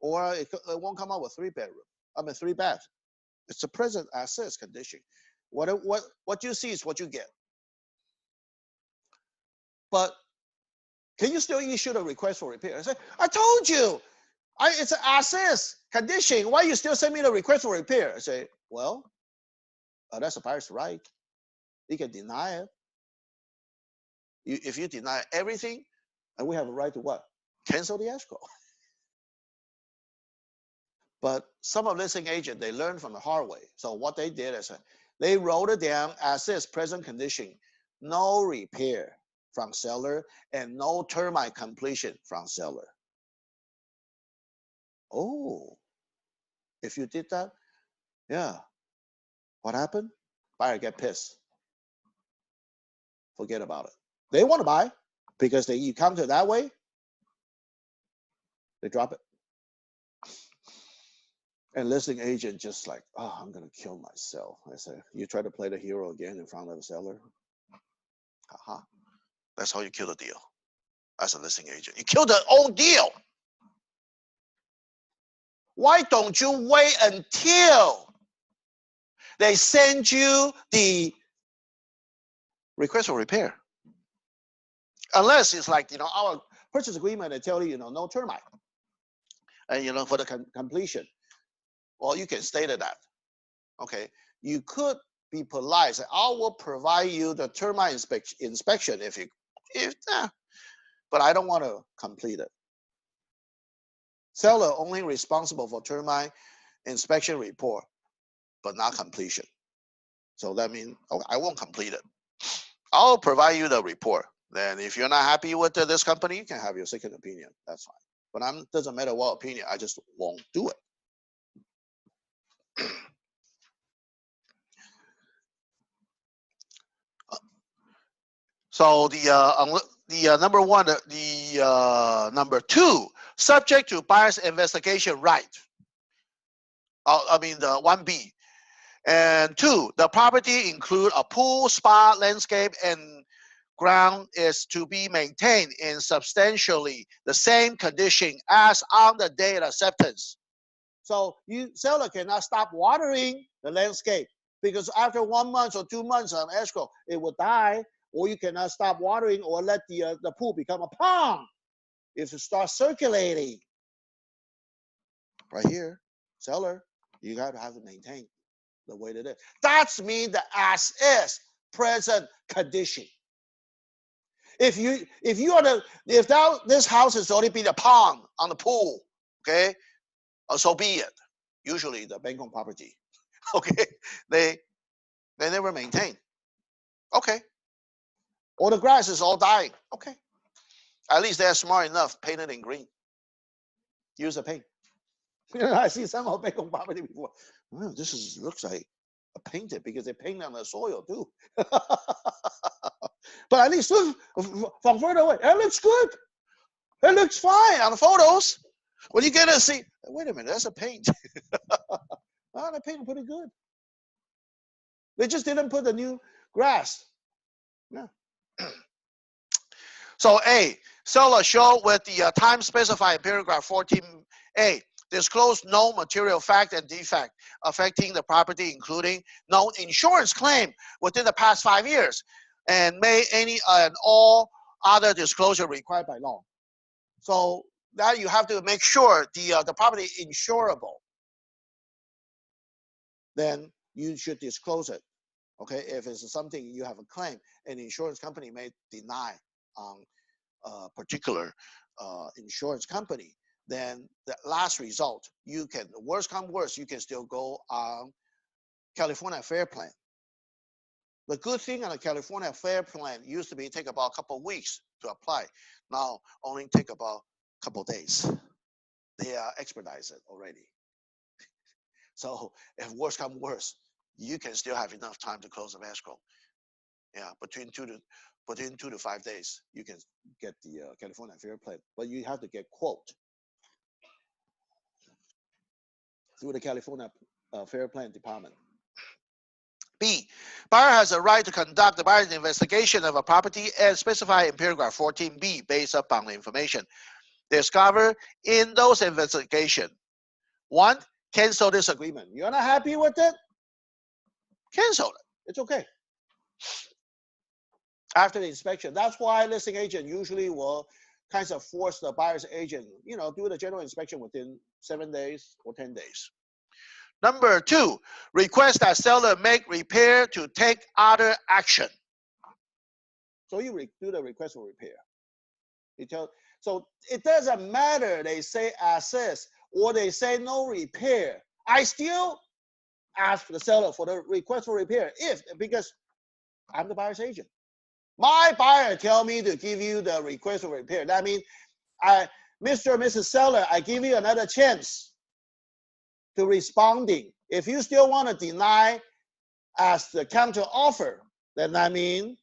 or it won't come out with 3-bedroom. I mean 3-bed. It's a present as is condition. What you see is what you get. But can you still issue a request for repair? I say, I told you, it's an as is condition. Why you still send me the request for repair? I say, well, that's a buyer's right. You can deny it. If you deny everything, and we have a right to what? Cancel the escrow. But some of listing agents, they learn from the hard way. So what they did is they wrote it down as is present condition, no repair from seller and no termite completion from seller. Oh, if you did that, yeah. What happened? Buyer get pissed. Forget about it. They want to buy because you come to that way, they drop it. And listing agent just like, oh, I'm gonna kill myself. I say, you try to play the hero again in front of the seller. Haha. That's how you kill the deal. As a listing agent, you kill the old deal. Why don't you wait until they send you the request for repair? Unless it's like, our purchase agreement, they tell you, no termite. And, for the completion. Well, you can state that. Okay. You could be polite. Say, I will provide you the termite inspection but I don't want to complete it. Seller only responsible for termite inspection report, but not completion. So that means, okay, I won't complete it. I'll provide you the report. Then if you're not happy with this company, you can have your second opinion. That's fine. But doesn't matter what opinion, I just won't do it. So the number one, number two, subject to buyer's investigation right. I mean the 1B. And 2, the property include a pool, spa, landscape, and ground is to be maintained in substantially the same condition as on the day of acceptance. So seller cannot stop watering the landscape because after 1 month or 2 months on escrow, it will die, or you cannot stop watering or let the pool become a pond if it starts circulating. Right here, seller, you got to have to maintain the way that it is. That's mean the as is present condition. If this house has already been a pond on the pool, okay, so be it. Usually the Bangkok property, okay, they never maintain. Okay. Or the grass is all dying. Okay. At least they're smart enough, paint it in green. Use the paint. I see some of Bangkok property before. Well, this looks like a painted because they paint on the soil too. But at least from further away, it looks good. It looks fine on the photos. When you get to see, wait a minute, that's a paint. Oh, they painted pretty good. They just didn't put the new grass. Yeah. So A, seller show with the time specified in paragraph 14A disclose no material fact and defect affecting the property, including no insurance claim within the past 5 years, and made any and all other disclosure required by law. So that you have to make sure the property is insurable. Then you should disclose it. Okay, if it's something you have a claim, an insurance company may deny on a particular insurance company, then the last result, you can, worst come worst, you can still go on California Fair Plan. The good thing on the California Fair Plan used to be take about a couple of weeks to apply. Now only take about a couple of days. They are expedited already. So if worst come worst, you can still have enough time to close the escrow. Yeah, between 2 to 5 days, you can get the California Fair Plan, but you have to get quote through the California Fair Plan Department. B, buyer has a right to conduct the buyer's investigation of a property as specified in paragraph 14B based upon the information discovered in those investigations. 1, cancel this agreement. You're not happy with it? Cancel it. It's okay. After the inspection, that's why listing agent usually will kind of force the buyer's agent, do the general inspection within 7 days or 10 days. Number 2, request that seller make repair to take other action. So you do the request for repair. So it doesn't matter they say assist or they say no repair. I still ask the seller for the request for repair because I'm the buyer's agent. My buyer tell me to give you the request for repair. That means Mr. or Mrs. Seller, I give you another chance to responding. If you still want to deny as the counter offer, then I mean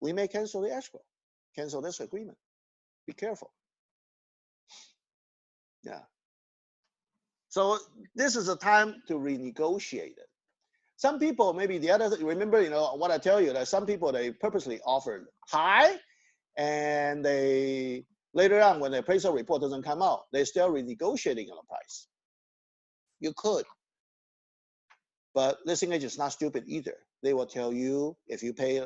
we may cancel the escrow, cancel this agreement. Be careful. Yeah. So this is a time to renegotiate it. Some people, maybe the other, remember, what I tell you, that some people, they purposely offered high, and they, later on, when the appraisal report doesn't come out, they're still renegotiating on the price. You could. But listing agent is not stupid either. They will tell you if you pay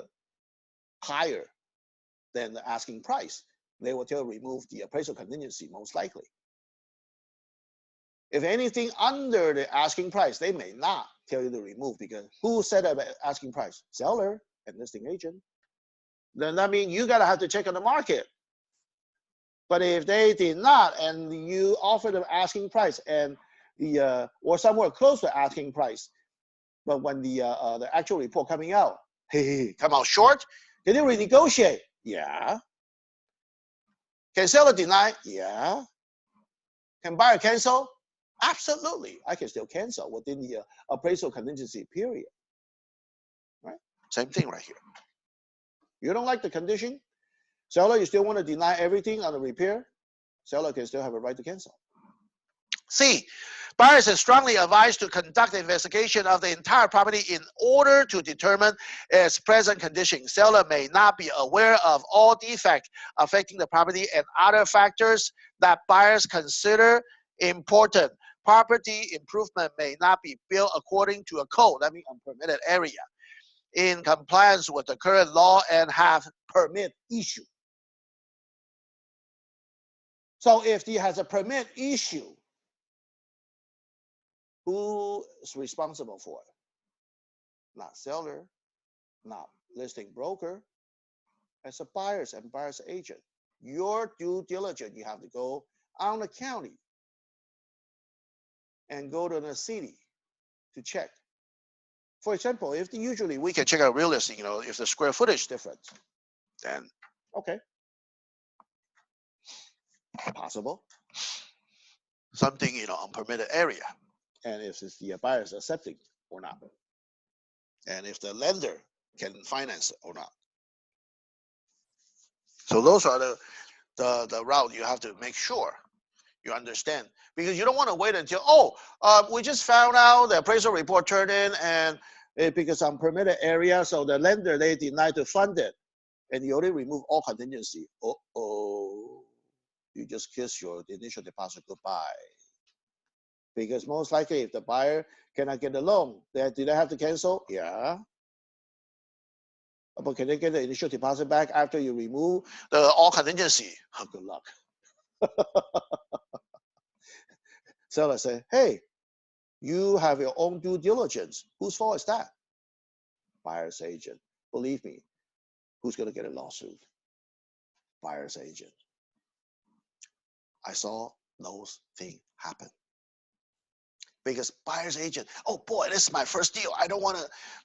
higher than the asking price, they will tell you remove the appraisal contingency, most likely. If anything under the asking price, they may not tell you to remove, because who set up asking price? Seller and listing agent. Then that means you gotta have to check on the market. But if they did not, and you offer them asking price and or somewhere close to asking price, but when the actual report coming out, hey, come out short, can you renegotiate? Yeah. Can seller deny? Yeah. Can buyer cancel? Absolutely. I can still cancel within the appraisal contingency period. Right? Same thing right here. You don't like the condition? Seller, you still want to deny everything on the repair? Seller can still have a right to cancel. C, buyers are strongly advised to conduct an investigation of the entire property in order to determine its present condition. Seller may not be aware of all defects affecting the property and other factors that buyers consider important. Property improvement may not be built according to a code, that means unpermitted area, in compliance with the current law and have permit issue. So if he has a permit issue, who is responsible for it? Not seller, not listing broker. As a buyer's and buyer's agent, your due diligence, you have to go on the county and go to the city to check. For example, if usually we can check out real estate, if the square footage is different, then okay, possible. Something, unpermitted area, and if it's the buyer's accepting or not, and if the lender can finance it or not. So those are the route you have to make sure you understand, because you don't want to wait until, we just found out the appraisal report turned in and because I'm permitted area, so the lender, they denied to fund it, and you already remove all contingency. You just kiss your initial deposit goodbye. Because most likely, if the buyer cannot get the loan, do they have to cancel? Yeah. But can they get the initial deposit back after you remove the all contingency? Oh, good luck. Seller say, hey, you have your own due diligence. Whose fault is that? Buyer's agent. Believe me, who's going to get a lawsuit? Buyer's agent. I saw those things happen. Because buyer's agent, oh boy, this is my first deal. I don't want to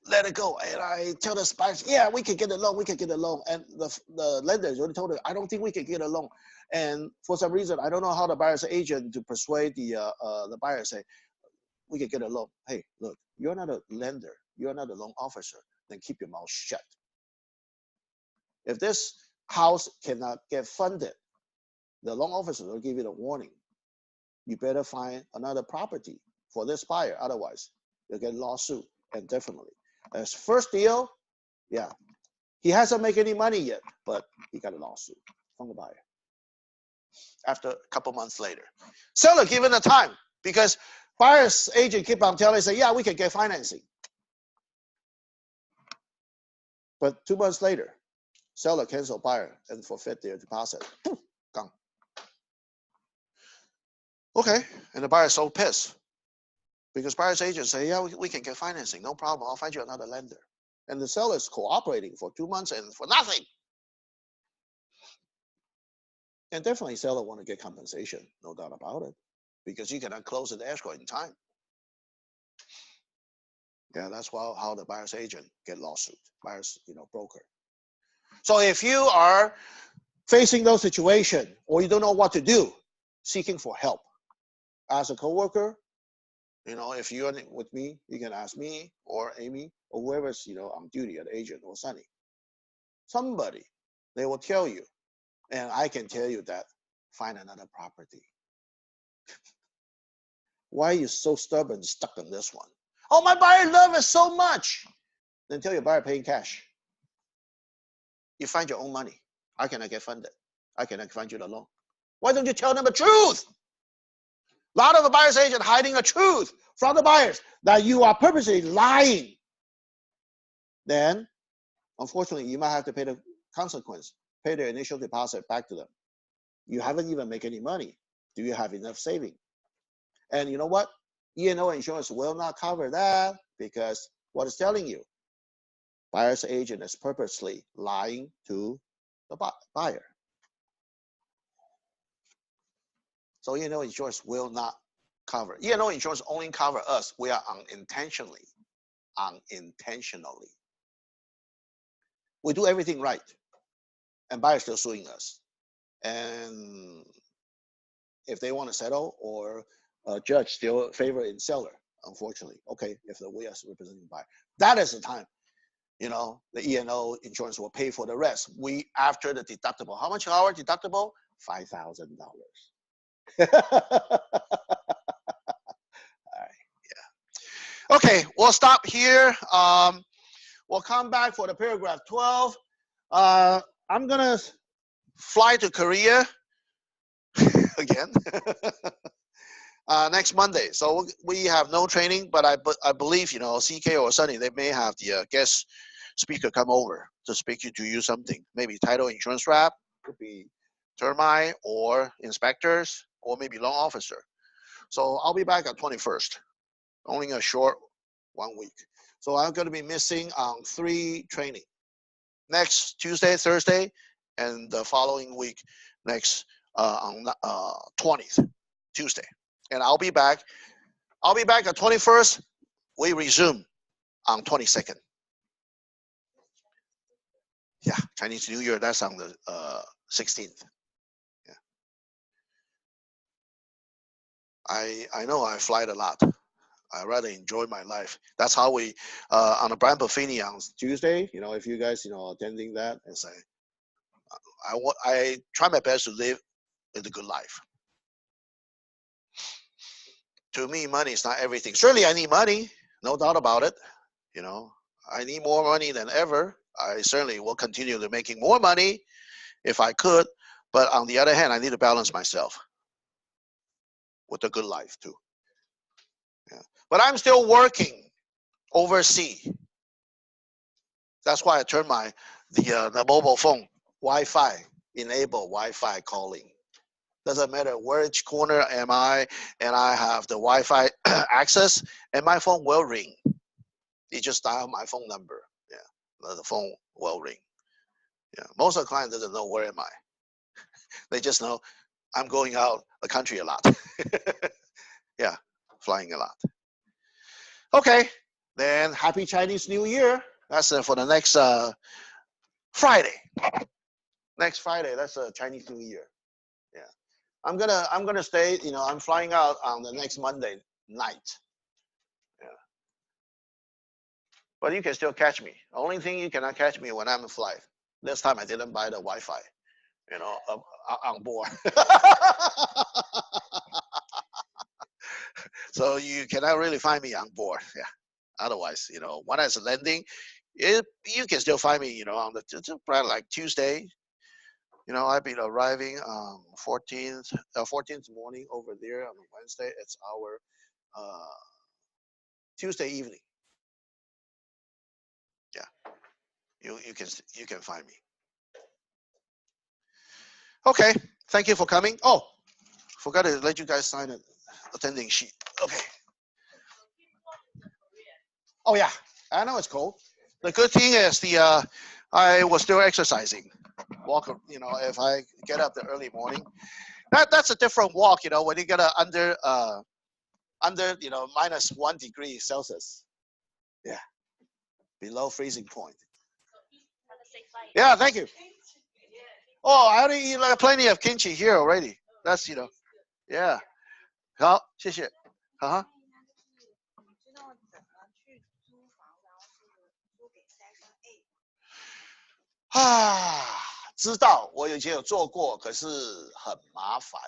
let it go. And I tell the buyers, yeah, we can get a loan. We can get a loan. And the lenders already told her, I don't think we can get a loan. And for some reason, I don't know how the buyer's agent to persuade the buyer say, we can get a loan. Hey, look, you're not a lender. You're not a loan officer. Then keep your mouth shut. If this house cannot get funded, the loan officer will give you the warning. You better find another property for this buyer. Otherwise, you'll get a lawsuit indefinitely. As first deal, yeah, he hasn't made any money yet, but he got a lawsuit from the buyer. After a couple months later, seller given the time because buyer's agent keep on telling, say, yeah, we can get financing. But 2 months later, seller cancel buyer and forfeit their deposit. Gone. Okay, and the buyer is so pissed because buyer's agent say, yeah, we can get financing, no problem. I'll find you another lender. And the seller is cooperating for 2 months and for nothing. And definitely seller want to get compensation, no doubt about it, because you cannot close the escrow in time. Yeah, that's how the buyer's agent get lawsuit, buyer's broker. So if you are facing those situations or you don't know what to do, seeking for help, as a coworker, if you're with me, you can ask me or Amy or whoever's on duty, an agent or Sunny. Somebody, they will tell you, and I can tell you that find another property. Why are you so stubborn, stuck on this one? Oh, my buyer love it so much. Then tell your buyer paying cash. You find your own money. How can I get funded? I cannot find you the loan. Why don't you tell them the truth? A lot of the buyer's agent hiding the truth from the buyers that you are purposely lying. Then, unfortunately, you might have to pay the consequence, pay their initial deposit back to them. You haven't even made any money. Do you have enough saving? And you know what? E&O insurance will not cover that because what it's telling you, buyer's agent is purposely lying to the buyer. So E&O insurance will not cover. E&O insurance only cover us. We are unintentionally. We do everything right, and buyer still suing us. And if they want to settle or a judge still favor in seller, unfortunately, okay, if we are representing buyer, that is the time, the E&O insurance will pay for the rest. We after the deductible. How much our deductible? $5,000. Okay, we'll stop here. We'll come back for the paragraph 12. I'm gonna fly to Korea again next Monday. So we have no training, but I believe CK or Sunny, they may have the guest speaker come over to speak to you something. Maybe title insurance rep, could be termite or inspectors, or maybe loan officer. So I'll be back on 21st. Only a short 1 week. So I'm going to be missing 3 training. Next Tuesday, Thursday, and the following week, next on 20th, Tuesday. And I'll be back. I'll be back on 21st. We resume on 22nd. Yeah, Chinese New Year, that's on the 16th. Yeah. I know I fly a lot. I rather enjoy my life. That's how we on the Brian Buffini on Tuesday. If you guys attending that, and say, I try my best to live a good life. To me, money is not everything. Certainly, I need money, no doubt about it. I need more money than ever. I certainly will continue to making more money if I could. But on the other hand, I need to balance myself with a good life too. But I'm still working overseas. That's why I turned the mobile phone Wi-Fi, enable Wi-Fi calling. Doesn't matter which corner am I, and I have the Wi-Fi access, and my phone will ring. You just dial my phone number. Yeah, the phone will ring. Yeah, most of the clients doesn't know where am I. They just know I'm going out the country a lot. Yeah, flying a lot. Okay, then happy Chinese New Year. That's for the next Friday. Next Friday, that's Chinese New Year. Yeah, I'm gonna stay. You know, I'm flying out on the next Monday night. Yeah, but you can still catch me. Only thing you cannot catch me when I'm in flight. This time I didn't buy the Wi-Fi. You know, on board. So you cannot really find me on board. Yeah. Otherwise, you know, when I was landing, you can still find me. You know, on the probably like Tuesday. You know, I've been arriving 14th morning over there on Wednesday. It's our Tuesday evening. Yeah, you can find me. Okay, thank you for coming. Oh, forgot to let you guys sign an attending sheet. Okay. Oh yeah, I know it's cold. The good thing is I was still exercising. Walk, you know, if I get up the early morning, that's a different walk. You know, when you get under you know -1 degree Celsius. Yeah, below freezing point. Yeah, thank you. Oh, I already eat like plenty of kimchi here already. That's you know, yeah. 好，谢谢。啊啊，知道，我以前有做过，可是很麻烦。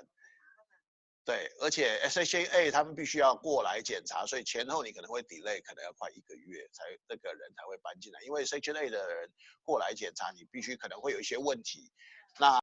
对，而且 SHA 他们必须要过来检查，所以前后你可能会 delay， 可能要快1个月才那个人才会搬进来，因为 SHA 的人过来检查，你必须可能会有一些问题。那